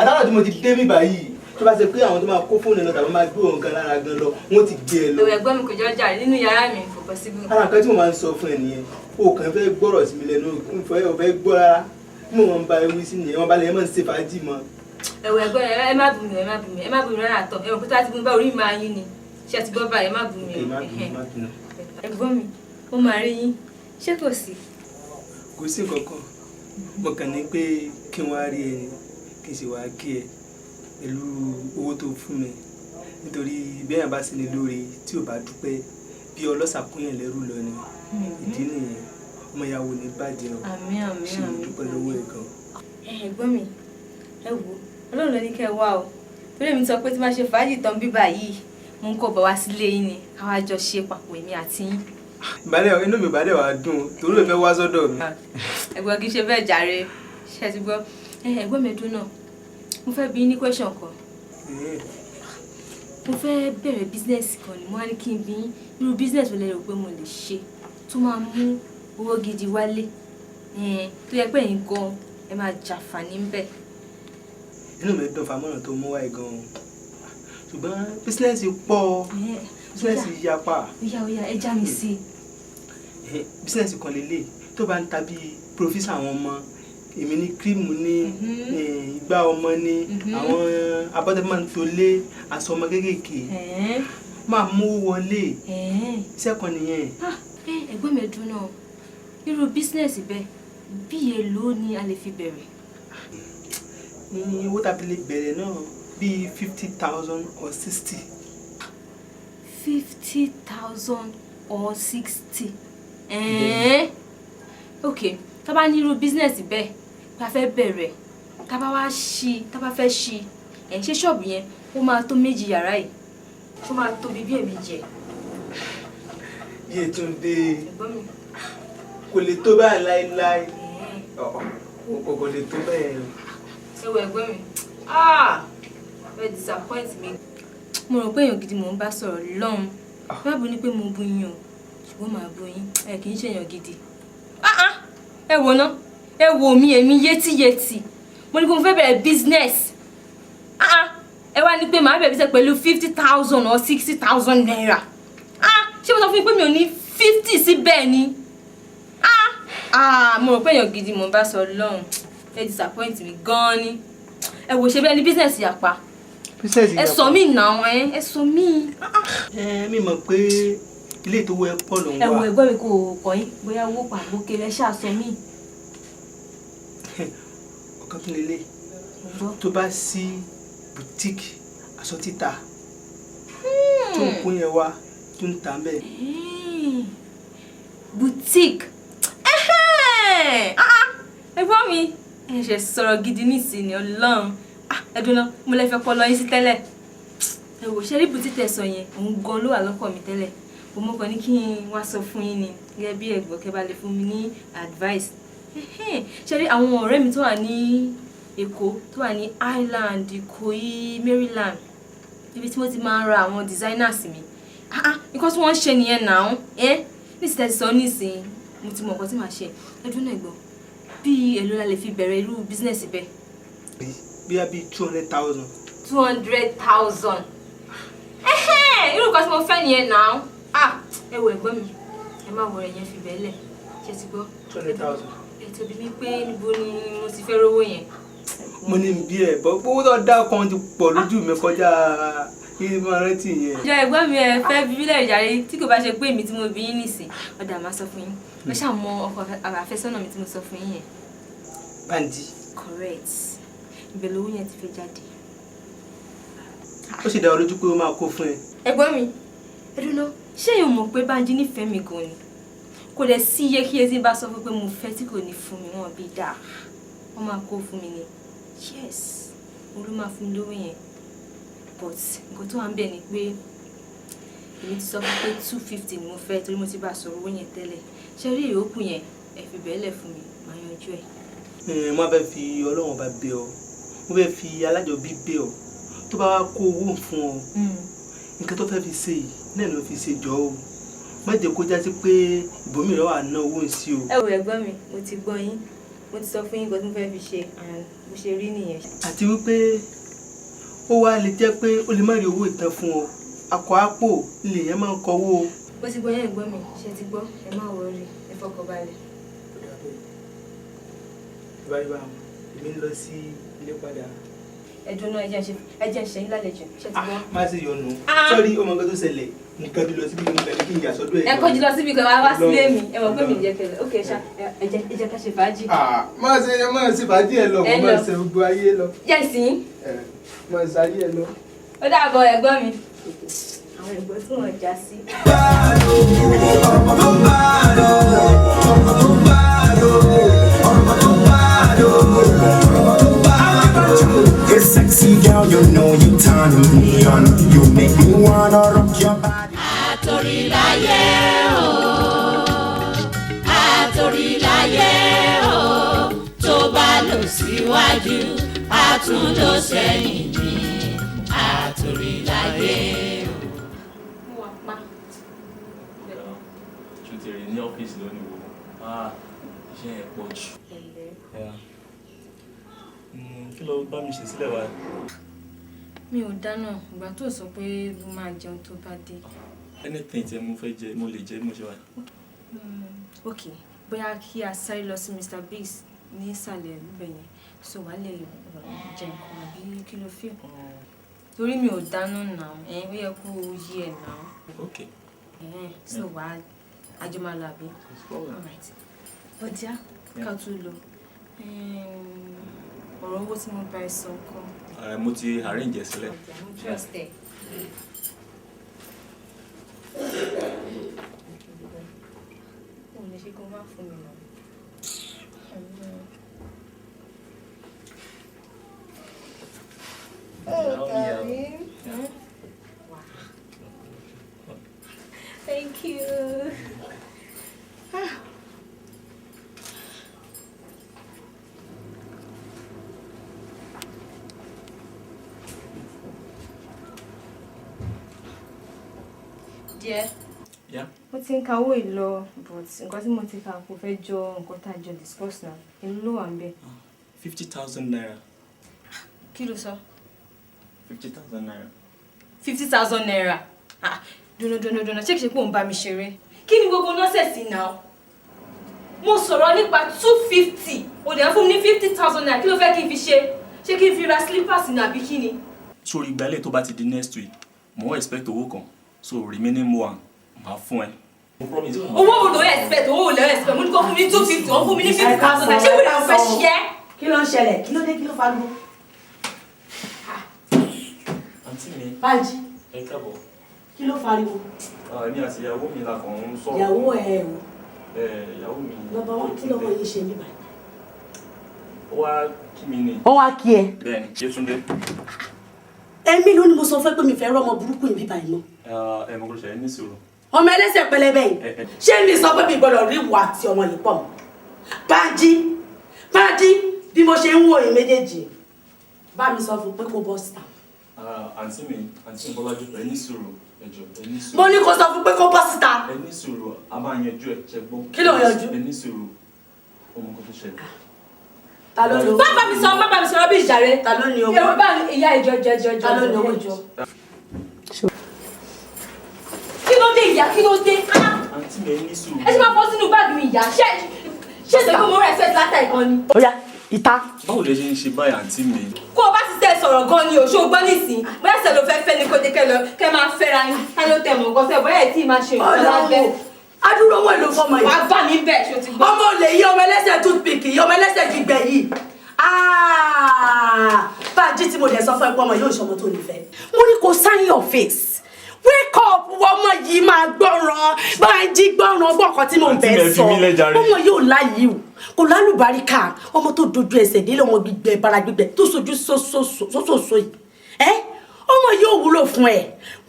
Adáwọ̀ tí mo ti dé mi báyìí. Tó bá ṣe pé àwọn tó máa kó fóònù lọ tàbí máa gbé òun kan lára gan lọ, wọ́n ti gbé ẹ lọ. Ẹ̀wẹ̀ ẹ̀gbọ́n mi kò jọ jà nínú yàrá mi kò possible. Ara nǹkan tí mo máa ń sọ fún ẹ nìyẹn. O kàn fẹ́ gbọ́rọ̀ sí mi lẹ́nu, o fẹ́ gbọ́ rárá. Bí mo máa ń ba ewu sí nìyẹn, wọ́n bá lè máa ń ṣe fàájì mọ́. Ẹ̀wẹ̀ ẹ̀gbọ́n ẹ má bù mí ẹ má bù mí rárá tọ̀ ẹ̀wọ̀n kó tó láti bú mi bá orí mi máa yín ni. Ṣé ẹ ti gbọ́ báyìí ẹ má bù mí. Ẹ̀gbọ́n mi ó máa rí yín ṣé kò sí? Kò sí nǹkan kan. Mo kàn ní pé kí wọ́n á rí ẹni kí n sì wá kí ẹ pẹ̀lú owó tó fún mi nítorí bẹ́ẹ̀ bá sí ni lóore tí ò bá dúpẹ́ bí ọlọ́ṣà kúnyàn lẹ́rù lọ ni ìdí nìyẹn ọmọ ìyàwó ní bàjẹ́ o ṣe mo dúpẹ́ lọ́wọ́ ẹ̀ gan. Ẹ̀gbọ́n mi ẹ wo Ọlọ́run ló ní kẹ́ ẹ wá o torí èmi sọ pé tí máa ṣe fàájì tán bíbà yìí mo ń kó bọ̀ wá sílé yín ni káwá jọ ṣe papọ̀ èmi àti yín. Ìbálẹ̀ inú mi ìbálẹ̀ wàá dùn torí ò fẹ́ wá sọ́dọ̀ mi. Ẹ̀gbọ́n kì í ṣe bẹ́ẹ̀ jàre ṣe ti gbọ́ ẹ̀gbọ́n mi dún náà mo fẹ́ bi ní question kan mo fẹ́ bẹ̀rẹ̀ business kan ni mo wá ní kí n bi irú business wo lẹ rò pé mo lè ṣe tó máa mú owó gidi wálé tó yẹ pé ẹ̀yin gan ẹ máa jàǹfààní ń bẹ̀. Inú mi dùn fàmọ́ràn tó mú wáyé gan ṣùgbọ́n business pọ̀ business yapa. Oya ẹ já mi sí i. Business kan lélẹ̀ tó bá ń ta bíi professor àwọn ọmọ èmi ní kírímù ní ìgbà ọmọ ní àwọn abọ́dẹ́mọ̀ tó lé aṣọ ọmọ kéékèèké máa mú wọlé iṣẹ́ kan nìyẹn. Ẹ̀gbọ́n mi dùn náà irú bísínẹ́sì bẹ́ẹ̀ bí èlò ni a lè fi bẹ̀rẹ̀. Owó tàbí lè bẹ̀rẹ̀ náà bíi 50,000 or 60. 50,000 or 60. Okay tá bá ní irú bísínẹ́sì bẹ́ẹ̀ tá fẹ́ bẹ̀rẹ̀ tá bá wá ṣí tá bá fẹ́ ṣí ṣé ṣọ́ọ̀bù yẹn ó máa tó méjì yàrá yìí ó máa tóbi bí èmi jẹ. Bí Yétúndé kò lè tó báyìí láéláé kò lè tó bẹ́ẹ̀. ṣé wo ẹ̀gbọ́n mi ẹ disappoint mi. mo rò pé èèyàn gidi mò ń bá sọ̀rọ̀ lọ́hùn má bu ní pé mo bu yín o ṣùgbọ́n màá bu yín ẹ kì í ṣe èèyàn gidi. ẹ wò ná ẹ wò mí èmi yétíyétí mo ní kí mo fẹ́ bẹ̀rẹ̀ business ẹ wá ní pé màá bẹ̀rẹ̀ business pẹ̀lú 50,000 or 60,000 naira ṣé mo sọ fún yín pé mi ò ní 50 sí bẹ́ẹ̀ ni mo rò pé èèyàn gidi mo bá sọ lọ́hùn ẹ disappoint mi gan-an ni ẹ wò ṣe bẹ́ẹ̀ ni business yàpá ẹ sọ mí náà ẹ sọ mí. mi mọ̀ pé ilé ìtòwò ẹ pọ̀ ló ń wá. ẹ wo ẹ̀gbọ́n mi kò kọ́ yín bóyá owó pàgbó kéré ṣáà sọ mí. ọ̀kan tó lélẹ̀ tó bá sí boutique aṣọ títà tó ń kó yẹn wá tó ń tà bẹ́ẹ̀. boutique ẹ̀gbọ́n mi ẹ ṣe sọ̀rọ̀ gidi nísìnyí Ọlọ́run ẹdùn náà mo lè fẹ́ pọ̀ lọ yín sí tẹ́lẹ̀ ẹ wò ṣe rí boutique tẹ́ sọ yẹn òun gan ló wà lọ́kàn mi tẹ́lẹ̀ mo kàn ní kí n wá sọ fún yín ni gẹ́gẹ́ bí ẹ̀gbọ́n kẹ́ bá lè fún mi ní advice ṣe rí àwọn ọ̀rẹ́ mi tó wà ní Èkó tó wà ní Island Ìkòyí Maryland ibi tí mo ti máa ń ra àwọn designers mi nǹkan tí wọ́n ń ṣe nìyẹn náà nísìsiyìí tẹ́ sọ nísìnyí mo ti mọ nǹkan tí màá ṣe ẹdùn náà gbọ́ bí èlò la lè fi bẹ̀rẹ̀ irú business bẹ́ẹ̀. bí a bí 200,000. 200,000 irú nǹkan tí mo fẹ́ nìyẹn náà ẹ wo ẹ̀gbọ́n mi ẹ má wọ ẹ̀yẹn fi bẹ́ẹ̀ lẹ̀ ṣe ti gbọ́. 200,000. ètò bí mi pé níbo ni mo ti fẹ́ rówó yẹn. mo ní bí ẹ bọ́ owó tó dá kan ti pọ̀ lójú mi kọjá kí n máa rántí yẹn. ìjọ ẹ̀gbọ́n mi ẹ fẹ́ bí bílẹ̀ ìjàre tí kò bá ṣe pé èmi tí mo bí yín nìsín ọ̀dà máa sọ fún yín ẹ ṣáà mọ ọkọ àfẹ́sọ́nà mi tí mo sọ fún yín yẹn. Bánjí. correct ibẹ̀ lówó yẹn ti fẹ́ jáde. ó sì dá ọ lójú pé ó máa kó fún ẹ. ẹ̀gbọ́n mi ẹ dúró ṣé èèyàn mọ̀ pé Bánjí nífẹ̀ẹ́ mi gan ni kò dẹ̀ sí iye kí etí bá sọ fún pé mo fẹ́ tí kò ní fún mi wọn bí dáa wọ́n máa kó fún mi ni yes mo ló máa fún mi lówó yẹn but nǹkan tó wà ń bẹ̀ ni pé èmi ti sọ fún pé 250 ni mo fẹ́ torí mo ti bá a sọ̀rọ̀ owó yẹn tẹ́lẹ̀ ṣe rí ìyókù yẹn ẹ fi bẹ́ẹ̀lẹ̀ fún mi máa yanjú ẹ̀. mo fẹ́ fi Ọlọ́run bá bẹ̀ ọ́ mo fẹ́ fi alájọbí bẹ̀ ọ́ tó bá wá kó owó fún ọ nǹkan tó fẹ́ fi ṣe yìí náà ló fi ṣe jọ o má jẹ́ kó já sí pé ibòmíràn wà ná owó sí o. ẹ wo ẹ̀gbọ́n mi mo ti gbọ́ yín mo ti sọ fún yín nǹkan tí mo fẹ́ fi ṣe and bó ṣe rí nìyẹn. àti wípé ó wá lè jẹ́ pé ó lè má rí owó ìtàn fún ọ akọ àpò ilé yẹn máa ń kọwó o. bó ti gbọ́ yín ẹ̀gbọ́n mi ṣe ti gbọ́ ẹ má wọrí ẹ fọkàn balẹ̀. báyìí bá èmi ń lọ sí ilé padà. ẹ̀dùn náà ẹ jẹ́ ń ṣe yín lálejò ṣe ti gbọ́. má ṣe yọnu sọ́rí ọmọ nǹkan tó ṣẹlẹ̀ nǹkan bí lọ síbi nígbà kí n yà sọ́dọ̀ ẹ̀. ẹ kọjú lọ síbi kan wá sílé mi ẹ mọ̀ pé mi jẹ́ tẹ́lẹ̀ ok ṣá ẹ jẹ́ ká ṣe fàájì. má ṣe fàájì ẹ lọ mo máa ṣe gbogbo ayé lọ. jẹ́ sí. má ṣe ayé ẹ lọ. ó dàbọ̀ ẹ̀gbọ́n mi àwọn ẹ̀gbọ́n tí wọ́n já sí. You're sexy girl, you know you turn me on. You make me wanna rock your body. Atorilaye o, Atorilaye o, tó bá lọ síwájú, a tún lọ sẹ́yìn ni. Atorilaye o. mo wà pa. ṣùtì rí ní ọ́fíìsì lónìí wo iṣẹ́ yẹn pọ̀ jù. kí ló bá mi ṣe sílẹ̀ wá. mi ò dáná ìgbà tó sọ pé mo máa jẹun tó bá dé. anything tí mo fẹ́ jẹ mo lè jẹ bí mo ṣe wà. ok bóyá kí a sáré lọ sí Mr. Biggs ní ìsàlẹ̀ níbẹ̀ yẹn so wàá lè jẹ nǹkan àbí kí ló fẹ́. torí mi ò dáná náà ó yẹ kó yí ẹ̀ náà. ok. so wàá àjọ máa lọ àbí. alright ọjà ká tún lọ ọ̀rọ̀ owó tí mo bá ẹ sọ nǹkan. mo ti arrange ẹ sílẹ̀. mo trust ẹ. mo lè ṣe kó má fún mi náà. Thank you. Dear. Yeah. Mo ti ń kawó ìlọ but nǹkan tí mo ti kà kò fẹ́ jọ nǹkan tá a jọ discuss náà. Èmi ló wà ń bẹ̀. 50,000 naira. Kí ló sọ? 50,000 naira. 50,000 naira. Dùnà ṣé kìí ṣe pé òun bá mi ṣeré. Kí ni gbogbo nọ́ọ̀sẹ̀sì náà? Mo sọ̀rọ̀ nípa 250. O dẹ̀ fún mi ní 50,000 naira. Kí ló fẹ́ kí n fi ṣe? Ṣé kí n fi ra slippers ní àbí kí ni? sórí ìgbálẹ̀ tó bá ti di next week mo expect owó kan so remaining one máa fún ẹ. owó wo ló expect owó wo ló expect mo ní kó fún mi 250 wọ́n fún mi ní 50,000 naira ṣé wíwá ló fẹ́ ṣiẹ́. kí ló ń ṣẹlẹ̀ kí ló dé kí ló fagbó. àǹtí mi. Bánjí. ẹ káàbọ̀. kí ló fariwo. èmi àti ìyàwó mi la kàn ń sọ̀rọ̀. ìyàwó ẹ o. ìyàwó mi. bàbá wọn kí lọ́mọ yìí ṣe mí báyìí. ó wá kí mi ni. wọ́n wá kí ẹ. bẹ́ẹ̀ni Yétúndé. èmi ló ní mo sọ fẹ́ pé mi fẹ́ rọ́ ọmọ burúkú yìí bíbá yìí mọ́. ẹ mọ̀ kó ṣe ẹ ní sùúrù. ọmọ ẹlẹ́sẹ̀ pẹlẹbẹ yìí ṣé mi sọ pé mi gbọ́dọ̀ rí ìwà àti ọmọ yìí pọ̀ mọ́. Bánjí bí mo ṣe ń wo yìí méjèèjì bá mi sọ fún pé kó bọ́ síta. àǹtí mi Bọ́lájú ẹ ní sùúrù ẹ jọ̀ọ́ ẹ ní sùúrù. mo ní kó sọ fún pé kó bọ́ síta. ẹ ní sùúrù a máa yanjú ẹ ṣe gbọ́. kí ló yanjú. ẹ ní sùúrù ọmọ kan tó ṣẹlẹ̀. ta ló ní owó. bàbá mi sọ bí ìjàre. ta ló ní owó. èrò bá ìyá ìjọ jẹjọ. ta ló ní owó jọ. kí ló dé ìyá kí ló dé. àǹtí mi ẹ ní sùúrù. ẹ ṣe máa fọ́ sínú báàgì mi ìyá ṣé ṣé pé mo rẹ̀ ṣe látà ìkan ni. ó yá ìta. báwo lè ṣe ń ṣe báyìí àǹtí mi. kó o bá ti tẹ sọ̀rọ̀ gan ni o ṣó gbọ́ nísìn bóyá ṣe ló fẹ́ fẹ́ ni kó dé kẹ́ máa fẹ́ra yín ká ló tẹ̀ mọ́ nǹkan sẹ́ bóyá ẹ̀ tí ì máa ṣe nǹkan lábẹ́. adúrò owó èlò fọmọ yìí. wàá bá mi bẹ̀ ṣó ti gbọ́. ọmọ olè yí ọmọ ẹlẹ́sẹ̀ toothpick yí ọmọ ẹlẹ́sẹ̀ gbígbẹ yìí. Bánjí tí mo dẹ̀ sọ fún ẹ pé ọmọ yóò ṣọmọ tó nífẹ̀ẹ́. mo ní kó sign your face. wake up ọmọ yìí máa gbọ́ràn Bánjí gbọ́ràn ọgbọ́n tí mo bẹ̀ sọ ọmọ yóò láyìí o kò lálùbáríkà ọmọ tó dojú ẹsẹ̀ délé ọmọ gbígbẹ bara gbígbẹ tó sojú sósòsò yìí ọmọ yóò wúlò fún ẹ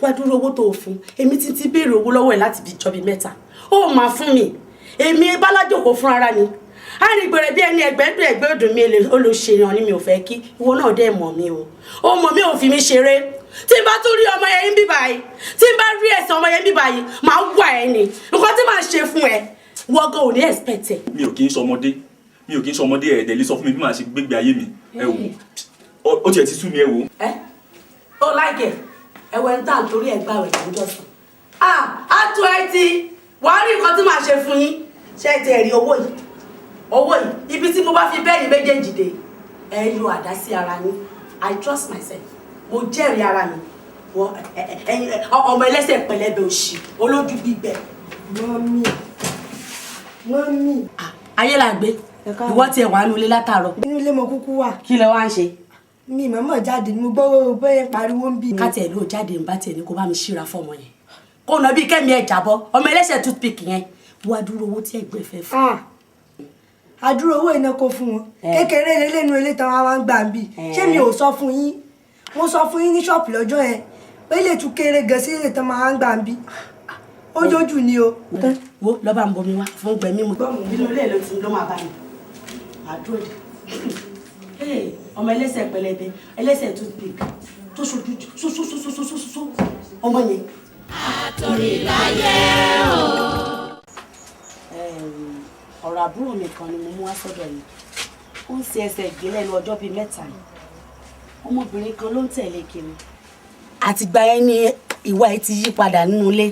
wá dúró owó tó o fún èmi ti béèrè owó lọ́wọ́ ẹ láti fi jọbi mẹ́ta ó máa fún mi èmi bálájòkó fún ara mi àrìgbèrè bí ẹni ẹgbẹ́ òdùn mi olùṣèyàn ni mi ò fẹ́ kí ìwọ náà dẹ́ mọ̀ mi o ó mọ̀ mi ò fi mi ṣeré tí n bá tún rí ọmọ yẹn bí báyìí tí n bá rí ẹsẹ̀ ọmọ yẹn bí báyìí máa wà ẹ ni nǹkan tí màá ṣe fún ẹ wọ́gán ò ní expect ẹ. mi ò kì í sọmọdé ẹ̀ẹ́dẹ̀ lè sọ fún mi bí màá ṣe gbégbé ayé mi ẹ wò ó tiẹ̀ ti sú mi ẹ wò. ẹ ó láìkẹ ẹwẹ ń tà torí ẹ gbà rẹ lọ́jọ́ sùn. á tó ẹ ti wàá rí nǹkan tí màá ṣe fún yín ṣé ẹ ti rí owó yìí ibi tí mo bá fi bẹ́ẹ̀ni méjèèjì dé ẹ lo àdá sí ara yín I trust myself mo jẹ́rìí ara mi ọmọ ẹlẹ́sẹ̀ pẹ̀lẹ́bẹ̀ òṣì olójú gbígbẹ. mọ́mí. ayé la gbé ìwọ tiẹ̀ wà nulẹ̀ látàárọ̀. inú ilé mo kúkú wà. kí lẹ wá ń ṣe. mi mọ̀mọ́ jáde mo gbọ́ bóyá pariwo ń bì. ká tiẹ̀ ló jáde ń bá tiẹ̀ ní kó bá mi ṣíra fọmọ yẹn kó nà bí kẹ́mi ẹ̀ jábọ́ ọmọ ẹlẹ́sẹ̀ toothpick yẹn wá dúró owó tí ẹgbẹ́ fẹ́ fún. àdúró owó iná kó fún wọn kékeré lẹ́nu ilé tán wá ń gbà ń bì ṣé mi ò sọ fún yín mo sọ fún yín ní ṣọ́ọ̀pù lọ́jọ́ yẹn pé ilé tún kéré gan sí ilé tán máa ń gbà ń bì ó jójú ni o. wo lọ́ba ń bomi wá fún gbẹ̀mí mu nínú ilé ló máa bá mi àdúró ọmọ ẹlẹ́sẹ̀ pẹlẹbẹ ẹlẹ́sẹ̀ toothpick tó ṣojú sósósósósósó ọmọ yẹn. Atorilaye o. ọ̀rọ̀ àbúrò mi kan ni mo mú wá sọ́dọ̀ yìí ó ń ṣe ẹsẹ̀ gbé lẹ́nu ọjọ́ bíi mẹ́ta yìí ọmọbìnrin kan ló ń tẹ̀lé kiri. àtìgbà yẹn ni ìwà ẹ̀ ti yí padà nínú ilé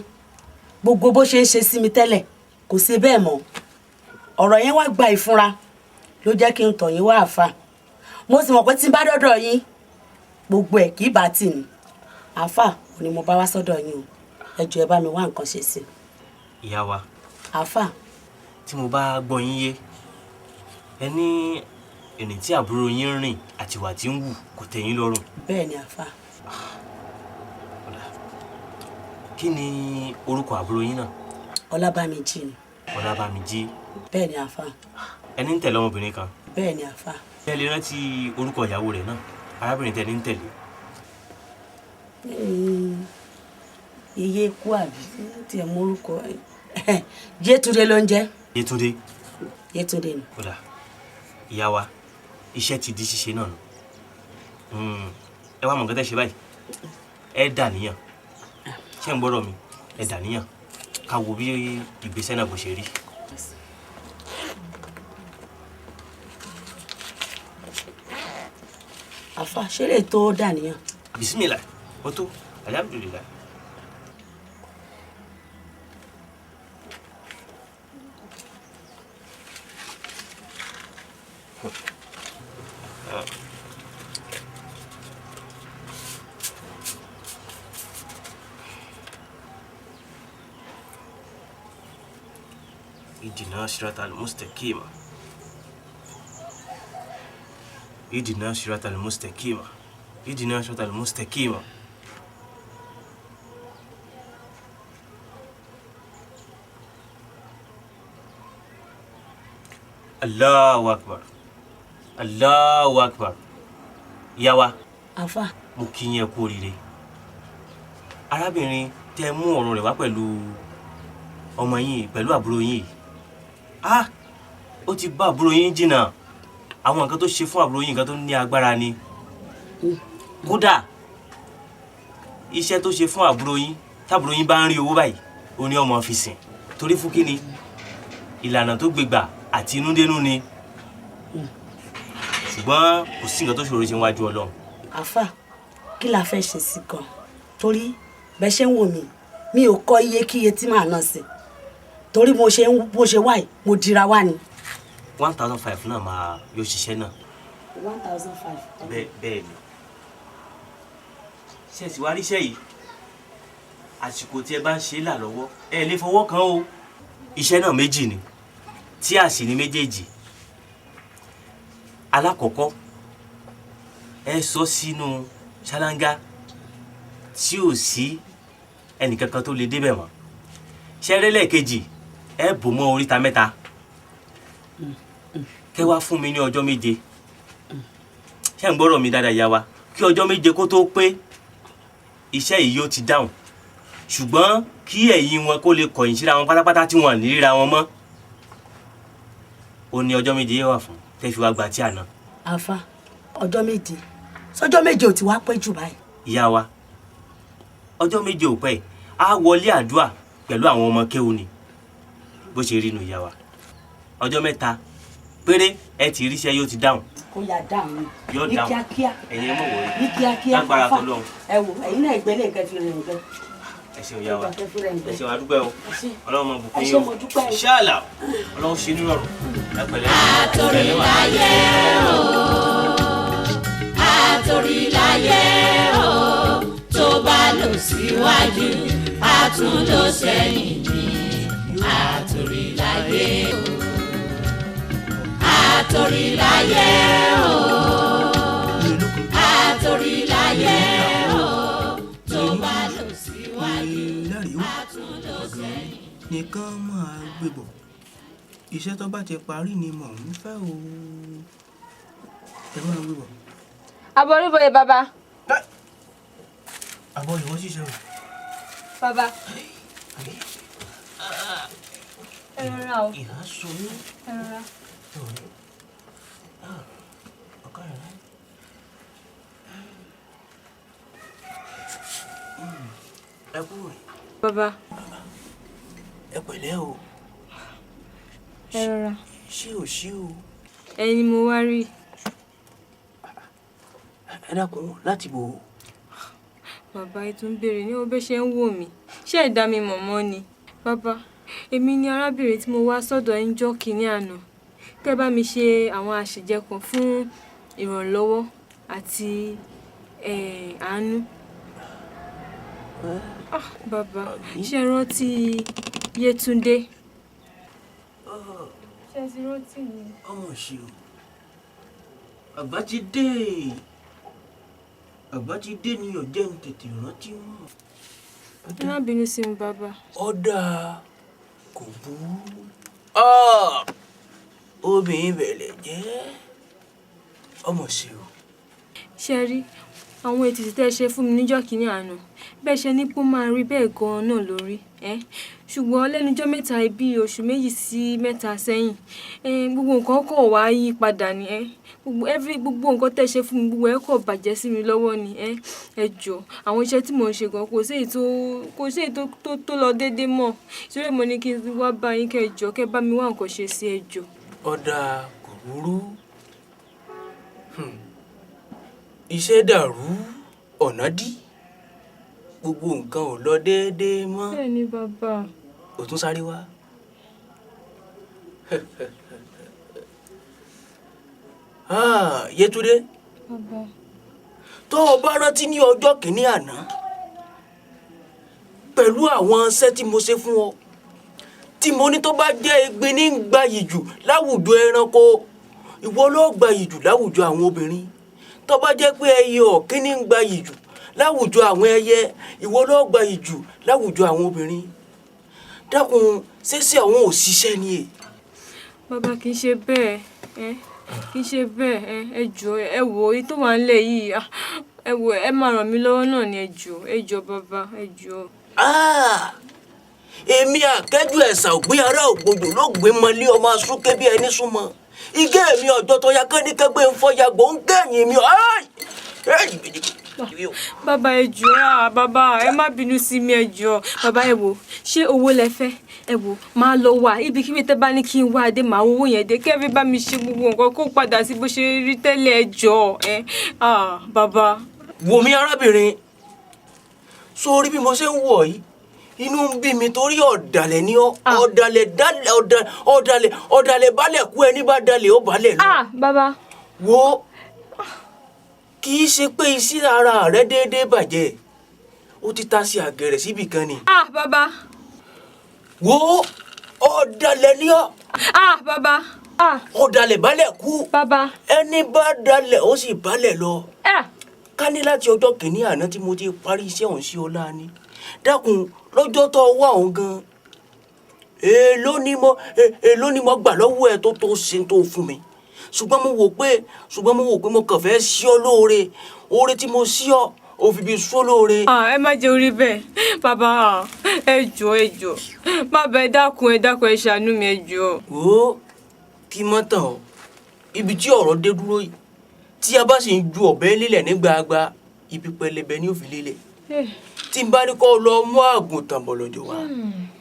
gbogbo bó ṣe ń ṣe sí mi tẹ́lẹ̀ kò ṣe bẹ́ẹ̀ mọ́ ọ̀rọ̀ yẹn wá gba ìfúnra ló jẹ́ kí n tọ̀ yín wá àáfà mo sì mọ̀ pé tí n bá dọ́dọ̀ yín gbogbo ẹ̀ kì í bá tì ní àáfà ò ní mo bá wá sọ́dọ̀ yín o ẹ jọ̀ọ́ ẹ bá mi wá nǹkan ṣe sí i. ìyá wa àáfà. tí mo bá gbọ́ yín yé ẹ ní ẹni tí àbúrò yín rìn àti ìwà tí ń wù kò tẹ́ yín lọ́rùn. bẹ́ẹ̀ ni àáfà. kí ni orúkọ àbúrò yín náà. Ọlábàmíjì ni. Ọlábàmíjì. bẹ́ẹ̀ ni àáfà. ẹni ń tẹ̀lé ọmọbìnrin kan. bẹ́ẹ̀ ni àáfà. ẹ lè rántí orúkọ ìyàwó rẹ̀ náà arábìnrin tẹ̀lé ń tẹ̀lé. iye kú àbí tiẹ̀ mú orúkọ Yétúndé ló ń jẹ́. Yétúndé. Yétúndé ni. kódà ìyá wa iṣẹ́ ti di ṣíṣe náà nù ẹ wá mọ̀ nǹkan tẹ́ ṣe báyìí ẹ dà níyàn ṣé ń gbọ́dọ̀ mi ẹ dà níyàn ká wo bí ìgbésẹ̀ náà bó ṣe rí. àfà ṣe lè tó dà níyàn. bisimilá ó tó alhamdulilayi. اهدنا الصراط المستقيم اهدنا الصراط المستقيم اهدنا الصراط المستقيم. Allahu Akbar Allahu Akbar. ìyá wa àfà mo kí yín kú oríire arábìnrin tẹ́ mú ọ̀rọ̀ rẹ̀ wá pẹ̀lú ọmọ yín pẹ̀lú àbúrò yín ó ti bá àbúrò yín jìnnà àwọn nǹkan tó ṣe fún àbúrò yín nǹkan tó ní agbára ni kódà iṣẹ́ tó ṣe fún àbúrò yín tábúrò yín bá ń rí owó báyìí ó ní ọmọ fi sìn torí fún kíni ìlànà tó gbégbà àti inúdénú ni ṣùgbọ́n kò sí nǹkan tó ṣòro ṣe wájú Ọlọ́run. àfà kí la fẹ́ ṣe sí gan torí bẹ́ẹ̀ ṣe ń wò mí mi ò kọ́ iyekíye tí màá ná sí torí mo ṣe wá yìí mo dira wá ni. 1,500 náà máa yóò ṣiṣẹ́ náà. 1,500. bẹ́ẹ̀ ni ṣe ti wá ríṣẹ́ yìí àsìkò tí ẹ bá ń ṣe là lọ́wọ́ ẹ lè fọwọ́ kan o. iṣẹ́ náà méjì ni tí a sì ní méjèèjì. alákọ̀ọ́kọ́ ẹ sọ sínú ṣáláńgá tí ò sí ẹnìkankan tó lè débẹ̀ mọ́. ṣẹ́rẹ́lẹ̀ kejì ẹ bò mọ́ oríta mẹ́ta kẹ́ wá fún mi ní ọjọ́ méje. ṣé ń gbọ́rọ̀ mi dáadáa yá wa kí ọjọ́ méje kó tó pé iṣẹ́ yìí yóò ti dáhùn ṣùgbọ́n kí ẹ̀yin wọn kó lè kọ̀yìn síra wọn pátápátá tí wọn ní ríra wọn mọ́ ó ní ọjọ́ méje yẹ wà fún tẹ́ fi wá gbà tí àná. àfà ọjọ́ méje sọjọ́ méje ò ti wá pẹ́ jù báyìí. ìyá wa ọjọ́ méje ò pẹ́ á wọlé àdúrà pẹ̀lú àwọn ọmọ kéwú ni bó ṣe rí nu ìyá wa ọjọ́ mẹ́ta péré ẹ ti ríṣẹ́ yóò ti dáhùn. kó yá dáhùn yóò ní dáhùn kíákíá ẹ̀yin ẹ mọ̀ wọ̀nyí ní kíákíá lágbára tó lọ́hùn. ẹ wò ẹ̀yin náà ìgbẹ́lẹ̀ nǹkan fi rìn nǹkan. ẹ ṣeun ìyá wa ẹ ṣeun adúpẹ́ o ọlọ́run mọ̀ bùkún yín o o ṣáàlà ọlọ́run ṣe nírọ̀rùn ẹ pẹ̀lẹ́. Atorilaye o Atorilaye o tó bá lọ síwájú a tún lọ sẹ́yìn ní Atorilaye o Atorilaye o Atorilaye o tó bá lọ síwájú a tún lọ sẹ́yìn. nìkan máa gbébọ̀ iṣẹ́ tó bá ti parí ni mò ń fẹ́ o ẹ máa gbébọ̀. Àbọ̀ orí bọ̀yẹ̀ bàbá. àbọ̀ ìwọ ṣiṣẹ́ o. Bàbá. Ẹ rọra o. ìhà sọ ní. Ẹ rọra. ọ̀ká rẹ̀ láì. ẹ kúrò rẹ̀. Bàbá. ẹ pẹ̀lẹ́ o. Ẹ rọra. ṣé o ṣí o. Ẹ̀yin ni mo wá rí. ẹ dákun láti bò ó. Bàbá ẹ tún béèrè ní o bẹ́ ṣe ń wò mí ṣé ẹ dá mi mọ̀ mọ́ ni. Bàbá èmi ni arábìnrin tí mo wá sọ́dọ̀ yín jọ́ kìíní àná kẹ́ bá mi ṣe àwọn àṣejẹ kan fún ìrànlọ́wọ́ àti àánú. Bàbá ṣe rántí Yétúndé. Ṣé ti rántí mi? ọmọ ṣe o àgbà ti dé ni ọjọ́ ń tètè rántí mọ́. Ẹ má bínú sí mi bàbá. ọ̀dà kò burú. obìnrin bẹ̀lẹ̀ jẹ́ ọmọ ṣe o. Ṣé rí àwọn ètùtù tẹ́ ṣe fún mi níjọ́ kìíní àná bẹ́ẹ̀ ṣe ní pé ó máa rí bẹ́ẹ̀ gan-an náà lórí ṣùgbọ́n lẹ́nujọ́ mẹ́ta bíi oṣù 2 sí 3 sẹ́yìn gbogbo nǹkan kò wá yí padà ni gbogbo nǹkan tẹ́ ṣe fún mi gbogbo ẹ̀ kò bàjẹ́ sí mi lọ́wọ́ ni ẹ jọ̀ọ́ àwọn iṣẹ́ tí mò ń ṣe gan kò sí èyí tó lọ déédéé mọ́ ìṣòro mo ní kí n wá bá yín kẹ́ jọ̀ọ́ kẹ́ bá mi wá nǹkan ṣe sí ẹ jọ̀ọ́. ọ̀dà kò burú iṣẹ́ dàrú ọ̀nà dí gbogbo nǹkan ò lọ déédéé mọ́. bẹ́ẹ̀ ni bàbá. ò tún sáré wá. Yétúndé. Bàbá. tó o bá rántí ní ọjọ́ kìíní àná pẹ̀lú àwọn iṣẹ́ tí mo ṣe fún ọ tí mo ní tó bá jẹ́ egbin ní gbayì jù láwùjọ ẹranko ìwọ ló gbayì jù láwùjọ àwọn obìnrin tó bá jẹ́ pé ẹyẹ ọ̀kín ní gbayì jù láwùjọ àwọn ẹyẹ ìwọ ló gbayì jù láwùjọ àwọn obìnrin dákun ṣẹṣẹ àwọn òṣìṣẹ́ ni ẹ. Bàbá kì í ṣe bẹ́ẹ̀ kì í ṣe bẹ́ẹ̀ ẹ jọ̀ọ́ ẹ wò èyí tó wà nílẹ̀ yìí ẹ wò ẹ máa ràn mí lọ́wọ́ náà ni ẹ jọ̀ọ́ bàbá ẹ jọ̀ọ́. èmi àkẹ́jù ẹ̀sà ògbé ará ògbójò ló gbé mọ́lé ọmọ asúnké bí ẹni súnmọ́ igé mi ọjọ́ tó ya kẹ́nikẹ́gbẹ́ ń fọyà gbòǹkẹ́yìn mi bàbá ẹ jọ̀ọ́ bàbá ẹ má bínú sí mi ẹ jọ̀ọ́ bàbá ẹ wò ṣé owó lẹ fẹ́ ẹ wò máa lọ wà ibikíbi tẹ́ bá ní kí n wá dé màá owó yẹn dé kẹ́fí bá mi ṣe gbogbo nǹkan kó padà sí bó ṣe rí tẹ́lẹ̀ ẹ jọ̀ọ́ bàbá. wò mí arábìnrin sórí bí mo ṣe ń wọ̀ yìí inú ń bí mi torí ọ̀dàlẹ̀ ni ọ̀dàlẹ̀ balẹ̀ kú ẹni bá dalẹ̀ ó balẹ̀ lọ. bàbá. wo kì í ṣe pé iṣẹ́ ara rẹ déédéé bàjẹ́ ó ti ta sí àgẹ̀rẹ̀ síbì kan ni. bàbá. wo ọ̀dàlẹ̀ ni ọ́. bàbá. ọ̀dàlẹ̀ balẹ̀ kú. bàbá. ẹni bá dalẹ̀ ó sì balẹ̀ lọ. ká ní láti ọjọ́ kìíní àná tí mo ti parí iṣẹ́ ọ̀hún sí ọlá ni dákun lọ́jọ́ tó wà ọ̀hún gan èló ni mo gbà lọ́wọ́ ẹ tó ṣe tó fún mi ṣùgbọ́n mo wò pé mo kàn fẹ́ sí ọ oore tí mo sí ọ ò fi bí sọ lóore. ẹ má jẹ́ orí bẹ́ẹ̀ bàbá ẹ jọ̀ọ́ bàbá ẹ dákun ẹ ṣàánú mi ẹ jọ̀ọ́. wo kí n mọ́ tàn ọ́ ibi tí ọ̀rọ̀ dé dúró yìí tí a bá sì ń ju ọ̀bẹ lélẹ̀ ní gbagba ibi pẹlẹbẹ ni ó fi lélẹ̀. tí n bá ní kó lọ mú àgùntàn bọ̀lọ̀jọ̀ wá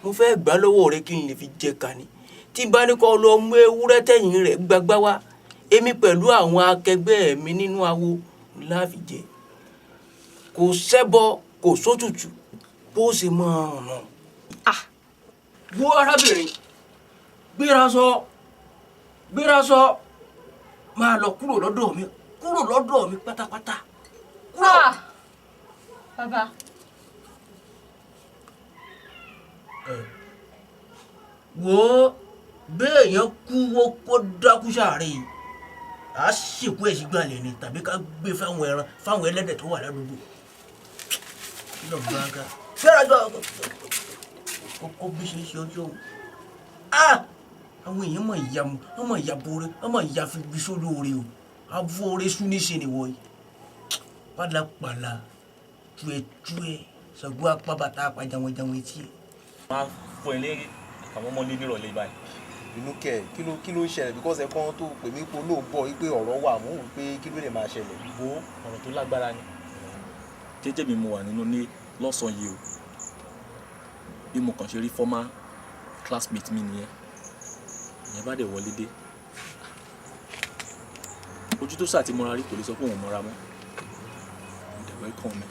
mo fẹ́ gbà lọ́wọ́ rẹ kí n lè fi jẹ kàní tí n bá ní kó lọ mú ewúrẹ́ tẹ̀yìn rẹ̀ gbagbá wá èmi pẹ̀lú àwọn akẹgbẹ́ mi nínú awo láfi jẹ kò ṣẹbọ kò sótùtù bó ṣe máa rùn nù. wo arábìnrin gbéra sọ máa lọ kúrò lọ́dọ̀ mi pátápátá kúrò. Bàbá. wo béèyàn kú wo kó dákú sáré a ṣèkú ẹ̀ sí gbàlẹ̀ ni tàbí ká gbé fáwọn ẹlẹ́dẹ̀ tó wà ládùúgbò lọ́gbàgà fẹ́ràn kó bí ṣe ṣe ọjọ́ àwọn èèyàn mọ̀ ìyàbore ọmọ ìyàfi sólóore o abóore sún níṣe nìwọ̀ yìí pálapàla tuẹ̀tuẹ̀ ṣàgbọ́ apá bàtà apàjáwọ̀jáwọ̀ etí ẹ̀. máa fọ ẹ lérí àwọn ọmọdé nírọ̀lẹ́ báyìí. inú kẹ kí ló ṣẹlẹ̀ because ẹ̀kan tó pè mí pé olóògbọ́ wípé ọ̀rọ̀ wà mú pé kí ló lè máa ṣẹlẹ̀. wo ọ̀rọ̀ tó lágbára ni. jẹ́jẹ́ mi mo wà nínú ní lọ́sàn-án yìí o bí mo kàn ṣe rí former classmate mi nìyẹn ìyẹn bá dẹ̀ wọlé dé ojú tó sà ti mọ́ra rí kò lè sọ pé òun mọ́ra mọ́ ìdẹ̀wẹ́ kàn mí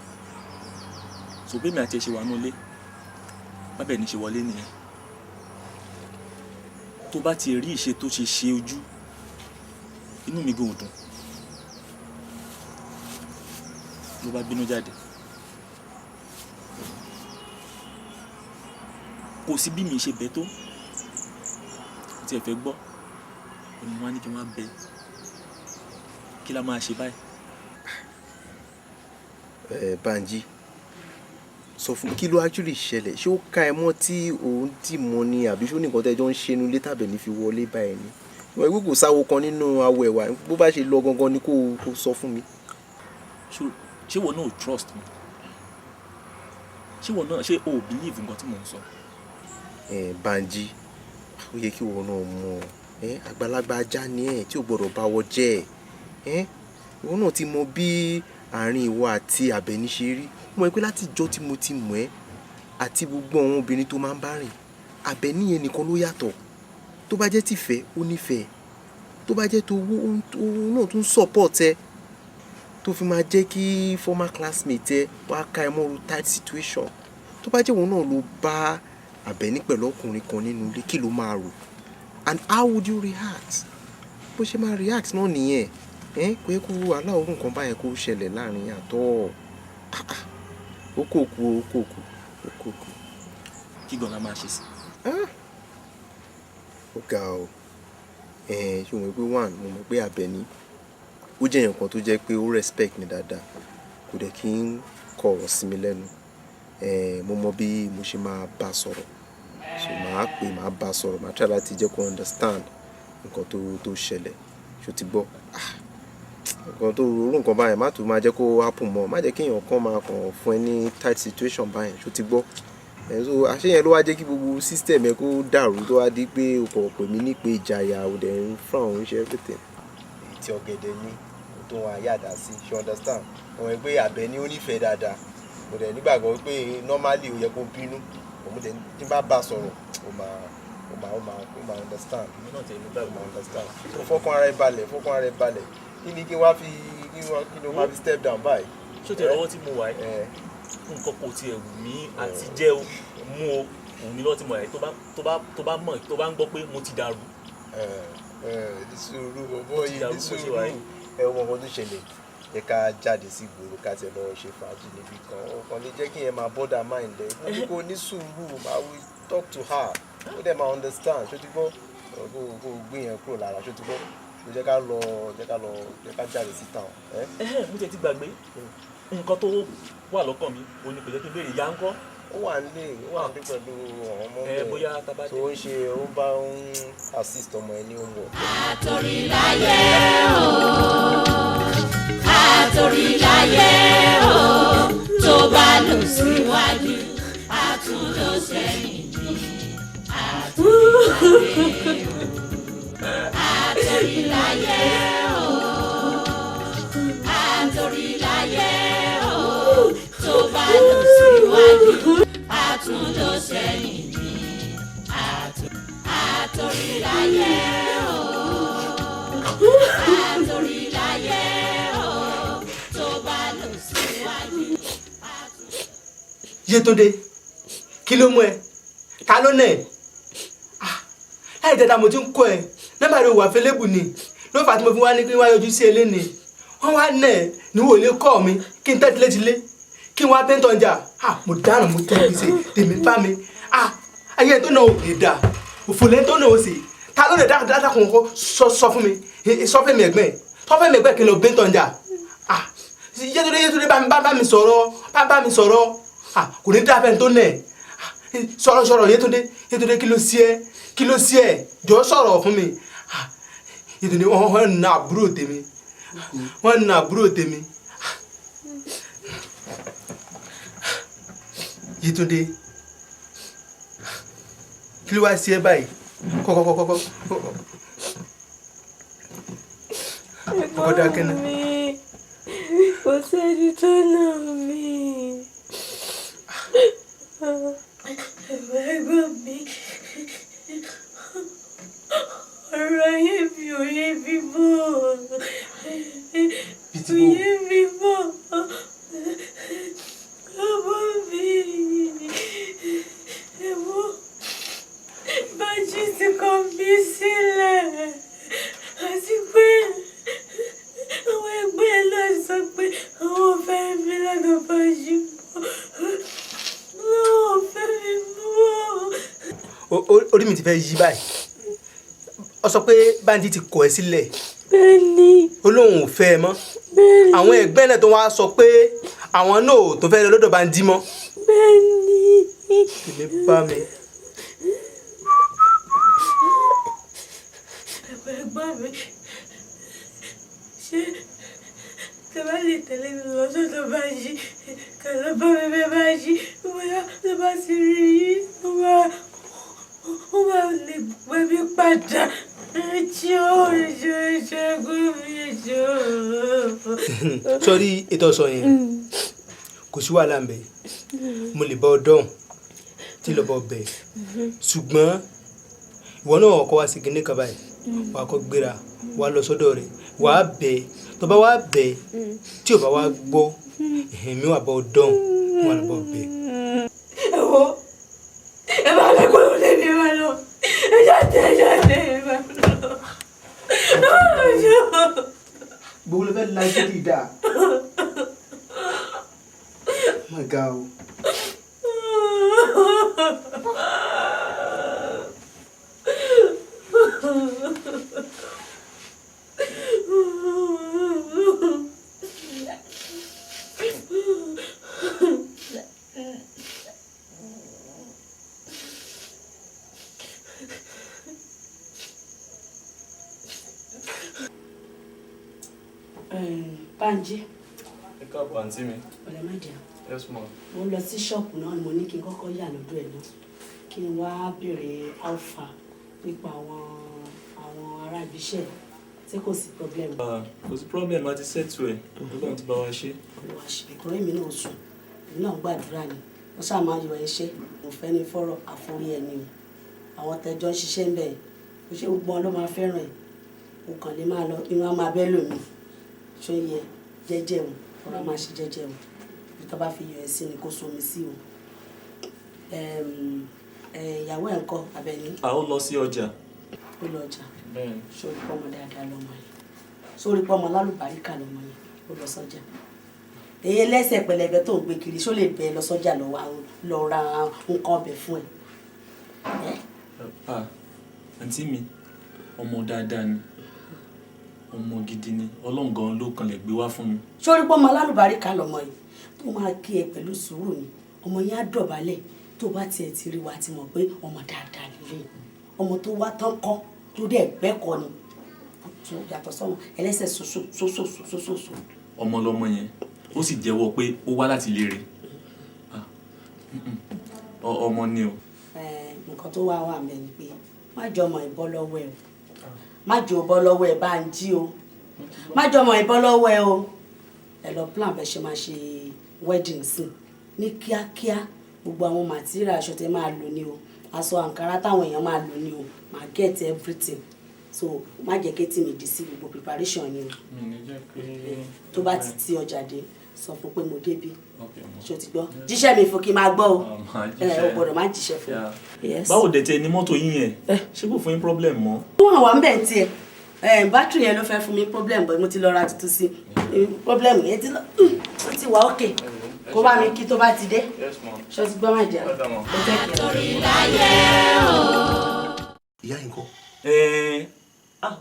so bí mi àti ẹ ṣe wà nílé bábẹ̀ ní ṣe wọlé nìyẹn tó bá ti rí ìṣe tó ṣe ṣe ojú inú mi gan ò dùn ló bá bínú jáde kò sí bí mi ṣe bẹ tó kò tiẹ̀ fẹ́ gbọ́ òní wá ní kí n wá bẹ kí la máa ṣe báyìí. Banji sọ fún mi kí ló actually ṣẹlẹ̀ ṣé ó ká ẹ mọ́ tí òun dì mọ́ ni àbí ṣó nìkan tẹ́jọ́ ń ṣe inú ilé tàbí ní fi wọlé báyìí ni ìwọ ìwé kò sáwo kan nínú awọ ẹ̀wà bó bá ṣe lọ gangan ni kó sọ fún mi. ṣé wọn náà trust me ṣé wọn náà ṣé o believe nǹkan tí mò ń sọ. Banji ó yẹ kí wọn náà mọ àgbàlagbà ajá ni ẹ tí ò gbọ́dọ̀ bá wọ jẹ ìwọ náà ti mọ bí àárín ìwọ àti Àbẹ̀ní ṣe rí mo mọ̀ pé láti ìjọ́ tí mo ti mọ̀ ẹ́ àti gbogbo àwọn obìnrin tó máa ń bá rìn Àbẹ̀ní yẹn nìkan ló yàtọ̀ tó bá jẹ́ tìfẹ́ ó nífẹ̀ẹ́ tó bá jẹ́ tó owó náà tún support ẹ tó fi máa jẹ́ kí former classmate ẹ wá ká ẹ mọ́ru tight situation tó bá jẹ́ òun náà ló bá Àbẹ̀ní pẹ̀lú ọkùnrin kan nínú ilé kí ló máa rò and how would you react bó ṣe máa react náà nìyẹn kò yẹ kó wàhálà orun kan báyẹn kó ṣẹlẹ̀ láàrin àtọ́ okòkò. kí gan la máa ṣe sí. ó ga ọ ṣé o mọ̀ pé one mo mọ̀ pé Àbẹ̀ní ó jẹ́ èèyàn kan tó jẹ́ pé ó respect mi dáadáa kò dẹ̀ kí n kọ ọ̀rọ̀ sí mi lẹ́nu mo mọ̀ bí mo ṣe máa bá a sọ̀rọ̀ so máa bá a sọ̀rọ̀ máa try láti jẹ́ kó understand nǹkan tó ṣẹlẹ̀ ṣó ti gbọ́ nǹkan tó rú nǹkan báyẹn má tún máa jẹ́ kó happen mọ́ má jẹ́ kí èèyàn kan máa kàn fún ẹ ní tight situation báyẹn ṣó ti gbọ́ so àṣeyẹn ló wá jẹ́ kí gbogbo system ẹ kó dàrú tó wá di pé o kò pè mí ní pé ìjàyà ò dẹ̀ ń fún àwọn oníṣẹ́ everything. èyí tí ọ̀gẹ̀dẹ̀ ní tó wọn àyàdá sí ṣe understand ọmọ ẹgbẹ́ Àbẹ̀ní ó nífẹ̀ẹ́ dáadáa mo dẹ̀ nígbàgbọ́ pé normally ó yẹ kó bínú mo dẹ̀ tí bá bá sọ̀rọ̀ ó máa understand mi náà tẹ̀lé nígbà tó máa understand so fọkàn ara ẹ balẹ̀ kí ni kí wá fi kí ni wọ́n máa fi step down báyìí. ṣó tẹ ọwọ́ tí mo wà ẹ́ nǹkan kò tiẹ̀ wù mí àti jẹ́ mú o òun ni lọ́ọ́ tí mo wà ẹ́ tó bá ń gbọ́ pé mo ti dàrú. ní sùúrù bọ́bọ́ yìí ní sùúrù ẹ wọ́n kan tó ṣẹlẹ̀ ẹ ká jáde sí ìgboro ká tẹ lọ ṣe fàájì níbi kan ọkàn lè jẹ́ kí yẹn máa bother mind ẹ mo kò ní sùúrù I will talk to her ó dẹ̀ máa understand ṣó ti gbọ́ kó gbé yẹn kúrò lára ṣó ti gbọ́ jẹ́ ká jáde sí town. mo ti gbàgbé nǹkan tó wà lọ́kàn mi ò ní kò jẹ́ kí n béèrè ìyá ń kọ́. ó wà nílé pẹ̀lú àwọn ọmọ rẹ̀ bóyá tábà tó ń ṣe ó bá ń assist ọmọ ẹ ní homework. Atorilaye o Atorilaye o tó bá lọ síwájú a tún lọ sẹ́yìn ní Atorilaye o Atorilaye o tó bá lọ síwájú a tún lọ sẹ́yìn ní Atorilaye o Atorilaye o tó bá lọ síwájú. Yétúndé kí ló mú ẹ ta ló nà ẹ láì dáadáa mo ti ń kọ ẹ nọ́mbà rẹ wà fẹlẹbù ni ló fà á tí mo fi wá ní kí n wá yọjú sí eléni wọn wá nà ẹ níwò lè kọ mi kí n tẹ́tí létílé kí n wá bẹ́ńtọ̀ jà mo dáràn mo tẹ́ gbèsè tèmi bá mi ayé tó náà ò lè dà òfòlẹ́ tó náà ò sì ta ló lè dáadáa kò kọ́ sọ fún mi sọ fún mi ẹ̀gbẹ́ kí n lọ bẹ́ńtọ̀ jà Yétúndé bá mi sọ̀rọ̀ kò ní dáa fẹ́ tó nà ẹ̀ sọ̀rọ̀ Yétúndé kí ló sí ẹ jọ sọ̀rọ̀ fún mi Yétúndé wọ́n na àbúrò tèmi Yétúndé kí ló wá sí ẹ báyìí kọ́kọ́ dákẹ́ náà. Kò sẹ́ni tó nà mí. Ẹ̀gbọ́n mi, ọ̀rọ̀ ayé mi ò yé mi mọ́. Kò yé mi mọ́. Ọmọ mi, ẹ̀wọ́, Bájí ti kọ̀ mí sílẹ̀. Àti pé àwọn ẹgbẹ́ náà sọ pé àwọn fẹ́ mi lọ́dọ̀ Bájí mọ́. Orí mi ti fẹ́ yí báyìí ọ sọ pé Bánjí ti kọ̀ ẹ́ sílẹ̀ Olóhùn ò fẹ́ ẹ mọ́ àwọn ẹgbẹ́ náà tó wá sọ pé àwọn náà tó fẹ́ lọ lọ́dọ̀ Bánjí mọ́ tèmi bá mi. Ẹ̀gbọ́n mi ṣé tẹ́lá lè tẹ̀lé mi lọ sọ́dọ̀ Bánjí kàlọ́ bá mi bẹ́ẹ̀ Bánjí bóyá tó bá ti rí yìí ó máa lè gbé mi padà sọrí ètò ọ̀sán yẹn kò sí wàhálà ń bẹ mo lè bá ọ dọ̀hún tí lọ bọ bẹ ṣùgbọ́n ìwọ náà kọ́ wá sí kinní kan báyìí wàá kọ́ gbéra wàá lọ sọ́dọ̀ rẹ̀ wàá bẹ̀ tó bá wàá bẹ̀ tí ò bá wàá gbọ́ mi wà bọ́ dọ̀hún wà lọ bọ bẹ̀. ẹ bá mi kúrò lẹ́bi wa lọ ẹ jáde ẹ bá lọ. gbogbo ló fẹ́ la iṣẹ́ kì í dà. My God. Bánjí. Ẹ káàbọ̀ àǹtí mi. Ọ̀rẹ́ má jẹun. Yes ma. Mo lọ sí ṣọ́ọ̀pù náà ni mo ní kí n kọ́kọ́ yà lọ́dọ̀ ẹ̀ náà kí n wá béèrè alpha nípa àwọn ará ibi iṣẹ́ tí kò sí problem. Kò sí problem àti settle ẹ̀ Ọlọ́run ti bá wa ṣe. Olúwa ṣe ìkọ́rẹ́ mi náà sùn èmi náà gbàdúrà ni wọ́n ṣáà máa yọ ẹṣẹ́ mo fẹ́ ní fọ́rọ̀ àforí ẹni o àwọn tẹjọ́ ń ṣiṣẹ́ ń bẹ̀ kò ṣe gbogbo wọn ló máa fẹ́ràn ẹ̀ o kàn lè máa lọ inú á máa bẹ́ lòmí ṣó yẹ jẹ́jẹ́ o ọ̀rọ̀ á máa ṣe jẹ́jẹ́ o bí tó bá fi yọ ẹ sí ni kó somi sí o ìyàwó ẹ̀ ń kọ́ Abẹ́ní. Ó lọ sí ọjà. Ó lọ ọjà sórí pọ́mọ dáadáa lọ́mọ yẹn sórí pọ́mọ lálùbáríkà lọ́mọ yẹn ó lọ sọ́jà èyí lẹ́sẹ̀ pẹlẹbẹ tó ń gbé kiri ṣó lè bẹ lọ sọ́jà lọ ra nǹkan ọbẹ̀ fún ẹ. Àǹtí mi ọmọ dáadáa ni ọmọ gidi ni Ọlọ́run gan ló kan lè gbé wá fún mi. sórí pọ́mọ lálùbáríkà lọ́mọ yẹn tó máa kí ẹ pẹ̀lú sùúrù ni ọmọ yẹn á dọ̀bálẹ̀ tó bá tiẹ̀ ti rí wa ti mọ̀ pé ọmọ dáadáa nílé ọmọ tó wá tán kọ́ tó dẹ̀ gbẹ́kọ̀ ni yàtọ̀ sọ́mọ ẹlẹ́sẹ̀ soso. Ọmọ lọmọ yẹn ó sì jẹ́wọ́ pé ó wá láti ilé rẹ̀ ọmọ ni o. nǹkan tó wà mẹ́ ni pé má jọ ọmọ ìbọ́ lọ́wọ́ ẹ o má jọ bọ́ lọ́wọ́ ẹ Bánjí o má jọ ọmọ ìbọ́ lọ́wọ́ ẹ o ẹ lọ plan bẹ́ẹ̀ ṣe máa ṣe wedding sí ní kíákíá gbogbo àwọn màtíríà aṣọ tẹ máa lò ní o aṣọ àǹkárá táwọn èèyàn máa lò ní o máa get everything so má jẹ́ kí tìmí di sí gbogbo preparation ni o tó bá ti ti ọjà dé sọ fún pé mo débi ṣó ti gbọ́ jíṣẹ́ mi fún kí n máa gbọ́ o o gbọ́dọ̀ má jíṣẹ́ fún mi. báwo dẹ̀ tẹ ní mọ́tò yín yẹn ṣé kò fún yín problem mọ́. ó hàn wá ń bẹ̀ tiẹ̀ bátìrì yẹn ló fẹ́ fún mi problem bọ́ mo ti lọ ra tuntun sí problem yẹn ti lọ ó ti wà ókè kó bá mi kí tó bá ti dé ṣó ti gbọ́ má jẹ́ Atorilaye o. ìyá yín kọ́.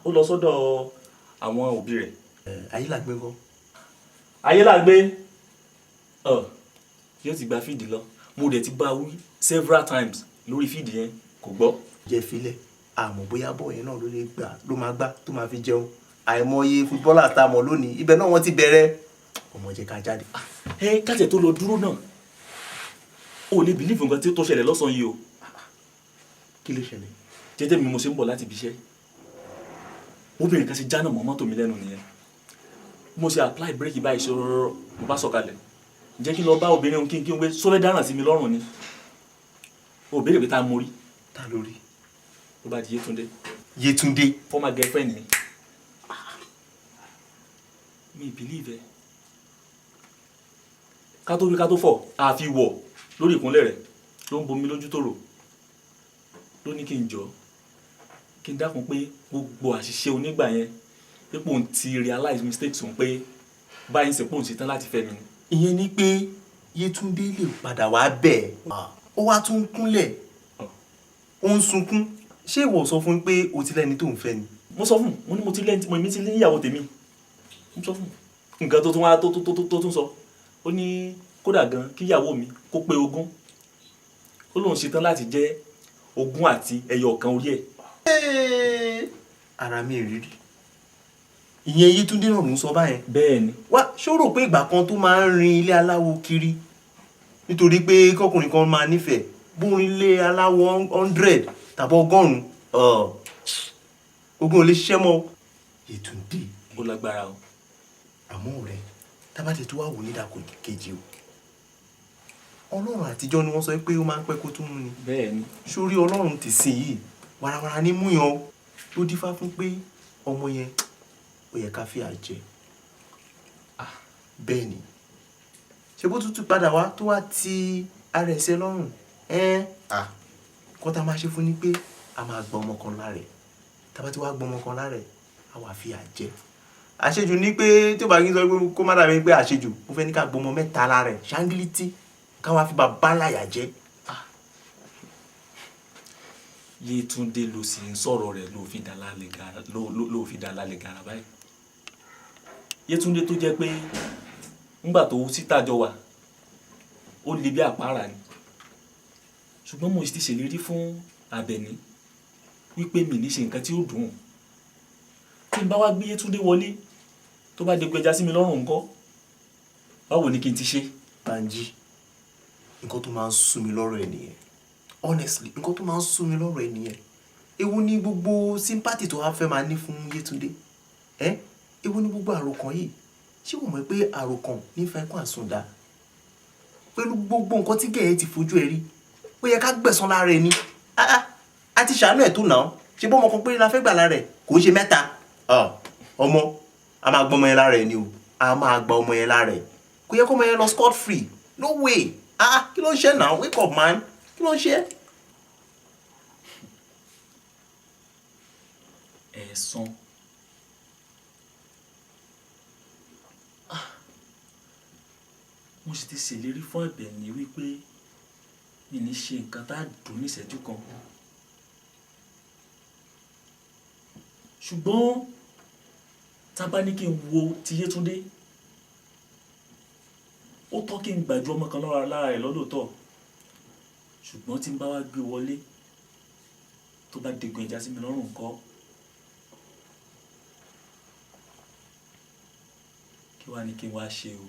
ó lọ sọ́dọ̀ àwọn òbí rẹ̀. Ayélàgbé ńkọ́. Ayélàgbé yóò ti gba fíìdì lọ mo dẹ̀ ti bá a wí several times lórí fíìdì yẹn kò gbọ́. jẹ́ filẹ̀ àmọ́ bóyá bọ́ọ̀ yẹn náà ló máa gbá tó máa fi jẹun àìmọye fútbọ́là tá a mọ̀ lónìí ibẹ̀ náà wọ́n ti bẹ̀rẹ̀ ọmọ jẹ́ ká jáde. kájẹ tó lọ dúró náà o ò lè bìlíìfù nǹkan tó ṣẹlẹ̀ lọ́sàn-án yìí o. kí ló ṣẹlẹ̀. jẹ́jẹ́ mi mo ṣe ń bọ̀ láti ibi iṣẹ́ obìnrin kan ṣe jáná mọ́ mọ́tò mi lẹ́nu nìyẹn mo ṣe apply bírèkì báyìí ṣòro mo bá sọ̀kalẹ̀ jẹ́ kí n lọ bá obìnrin kí n gbé sọ́fẹ́ dáràn sí mi lọ́rùn ni o béèrè pé tá a mórí. ta lórí. ló bá di Yétúndé. Yétúndé. former girlfriend mi. mi believe ẹ ká tó wí ká tó fọ̀ àfi wọ̀ lórí ìkúnlẹ̀ rẹ̀ ló ń bomi lójú tòrò ló ní kí n jọ kí n dákun pé gbogbo àṣìṣe onígbà yẹn pípò ń ti realize mistakes òun pé báyìí ń ṣe pò ń ṣetán láti fẹ́ mi ni. ìyẹn ni pé Yétúndé lè padà wá bẹ́ẹ̀ ó wá tún kúnlẹ̀ ó ń sunkún ṣé ìwọ sọ fún pé o ti lẹ́ni tó ń fẹ́ ni. mo sọ fún mo ní mo ti lẹ́ni mo ti ní ìyàwó tèmi mo sọ fún nǹkan tó tún wá tó tún sọ ó ní kódà gan kí ìyàwó mi kó pé 20 ó lóun ṣetán láti jẹ́ 20 àti ẹyọ kan orí ẹ̀. ara mi rírí ìyẹn Yétúndé náà ló ń sọ báyẹn. bẹ́ẹ̀ ni. wá ṣó rò pé ìgbà kan tó máa ń rin ilé aláwo kiri nítorí pé kọkùnrin kan máa nífẹ̀ẹ́ bóun ilé aláwo 100 tàbí 100 ogun ò lè ṣiṣẹ́ mọ́. Yétúndé. ó lágbára o. àmọ́ ọ̀rẹ́ tábàtì tó wà wò ní ìdàkọ̀ kejì o ọlọ́run àtijọ́ ni wọ́n sọ pé ó máa ń pẹ́ kó tún mú ni. bẹ́ẹ̀ ni. sórí ọlọ́run ti sìn yìí warawara ní múyan o ló dífá fún pé ọmọ yẹn ó yẹ ká fìyà jẹ. bẹ́ẹ̀ ni ṣé bó tún padà wá tó wá ti ara ẹ̀sẹ̀ lọ́rùn kọ́ tá máa ṣe fún ni pé a máa gba ọmọ kan lára ẹ̀ tábà tí wàá gba ọmọ kan lára ẹ̀ a wà fìyà jẹ. àṣejù ni pé tí ó bá kí n sọ pé kó má dàbí pé àṣejù mo fẹ́ ní ká gbọmọ 3 lára ẹ̀ ṣáńgílítì káwá fi bàbá láyà jẹ. Yétúndé ló sì ń sọ̀rọ̀ rẹ̀ ló fi dá lálẹ́ gara báyìí. Yétúndé tó jẹ́ pé ńgbà tó síta jọ wà ó le bí àpárá ni ṣùgbọ́n mo ti ṣèlérí fún Àbẹ̀ní wípé mi ní ṣe nǹkan tí ó dùn ún tí n bá wá gbé Yétúndé wọlé tó bá dégbé ẹja sí mi lọ́rùn ńkọ́ báwo ni kí n ti ṣe. Banji nǹkan tó máa ń sú mi lọ́rọ̀ ẹ̀ nìyẹn honestly nǹkan tó máa ń sú mi lọ́rọ̀ ẹ̀ nìyẹn èwo ni gbogbo sympathy tó wá fẹ́ máa ní fún Yétúndé èwo ni gbogbo àròkàn yìí ṣé wọ́n mọ̀ pé àròkàn nífẹ̀ẹ́ kún àsundà pẹ̀lú gbogbo nǹkan tí gẹ̀ẹ́ ti fojú ẹ̀ rí ó yẹ ká gbẹ̀san lára ẹ̀ ni a ti ṣàánú ẹ̀ tó nà ṣe bọ́ ọmọ kan péré la fẹ́ gbà lára ẹ̀ kò ń ṣe 3 ọmọ a máa gbọ́ ọmọ yẹn lára ẹ̀ ni o a máa gba ọmọ yẹn lára ẹ̀ kò yẹ kó ọmọ yẹn lọ scot free no way kí ló ń ṣe now wake up man kí ló ń ṣe. ẹ̀san mo sì ti ṣèlérí fún Àbẹ̀ní wípé mi ní ṣe nǹkan tá a dùn ní ìṣẹ́jú kan ṣùgbọ́n tá a bá ní kí n wo ti Yétúndé ó tọ́ kí n gbàjú ọmọ kan lára rẹ̀ lọ́dọ̀tọ̀ ṣùgbọ́n tí n bá wá gbé wọlé tó bá dégun ẹja sí mi lọ́rùn ńkọ́ kí wá ní kí n wá ṣe o.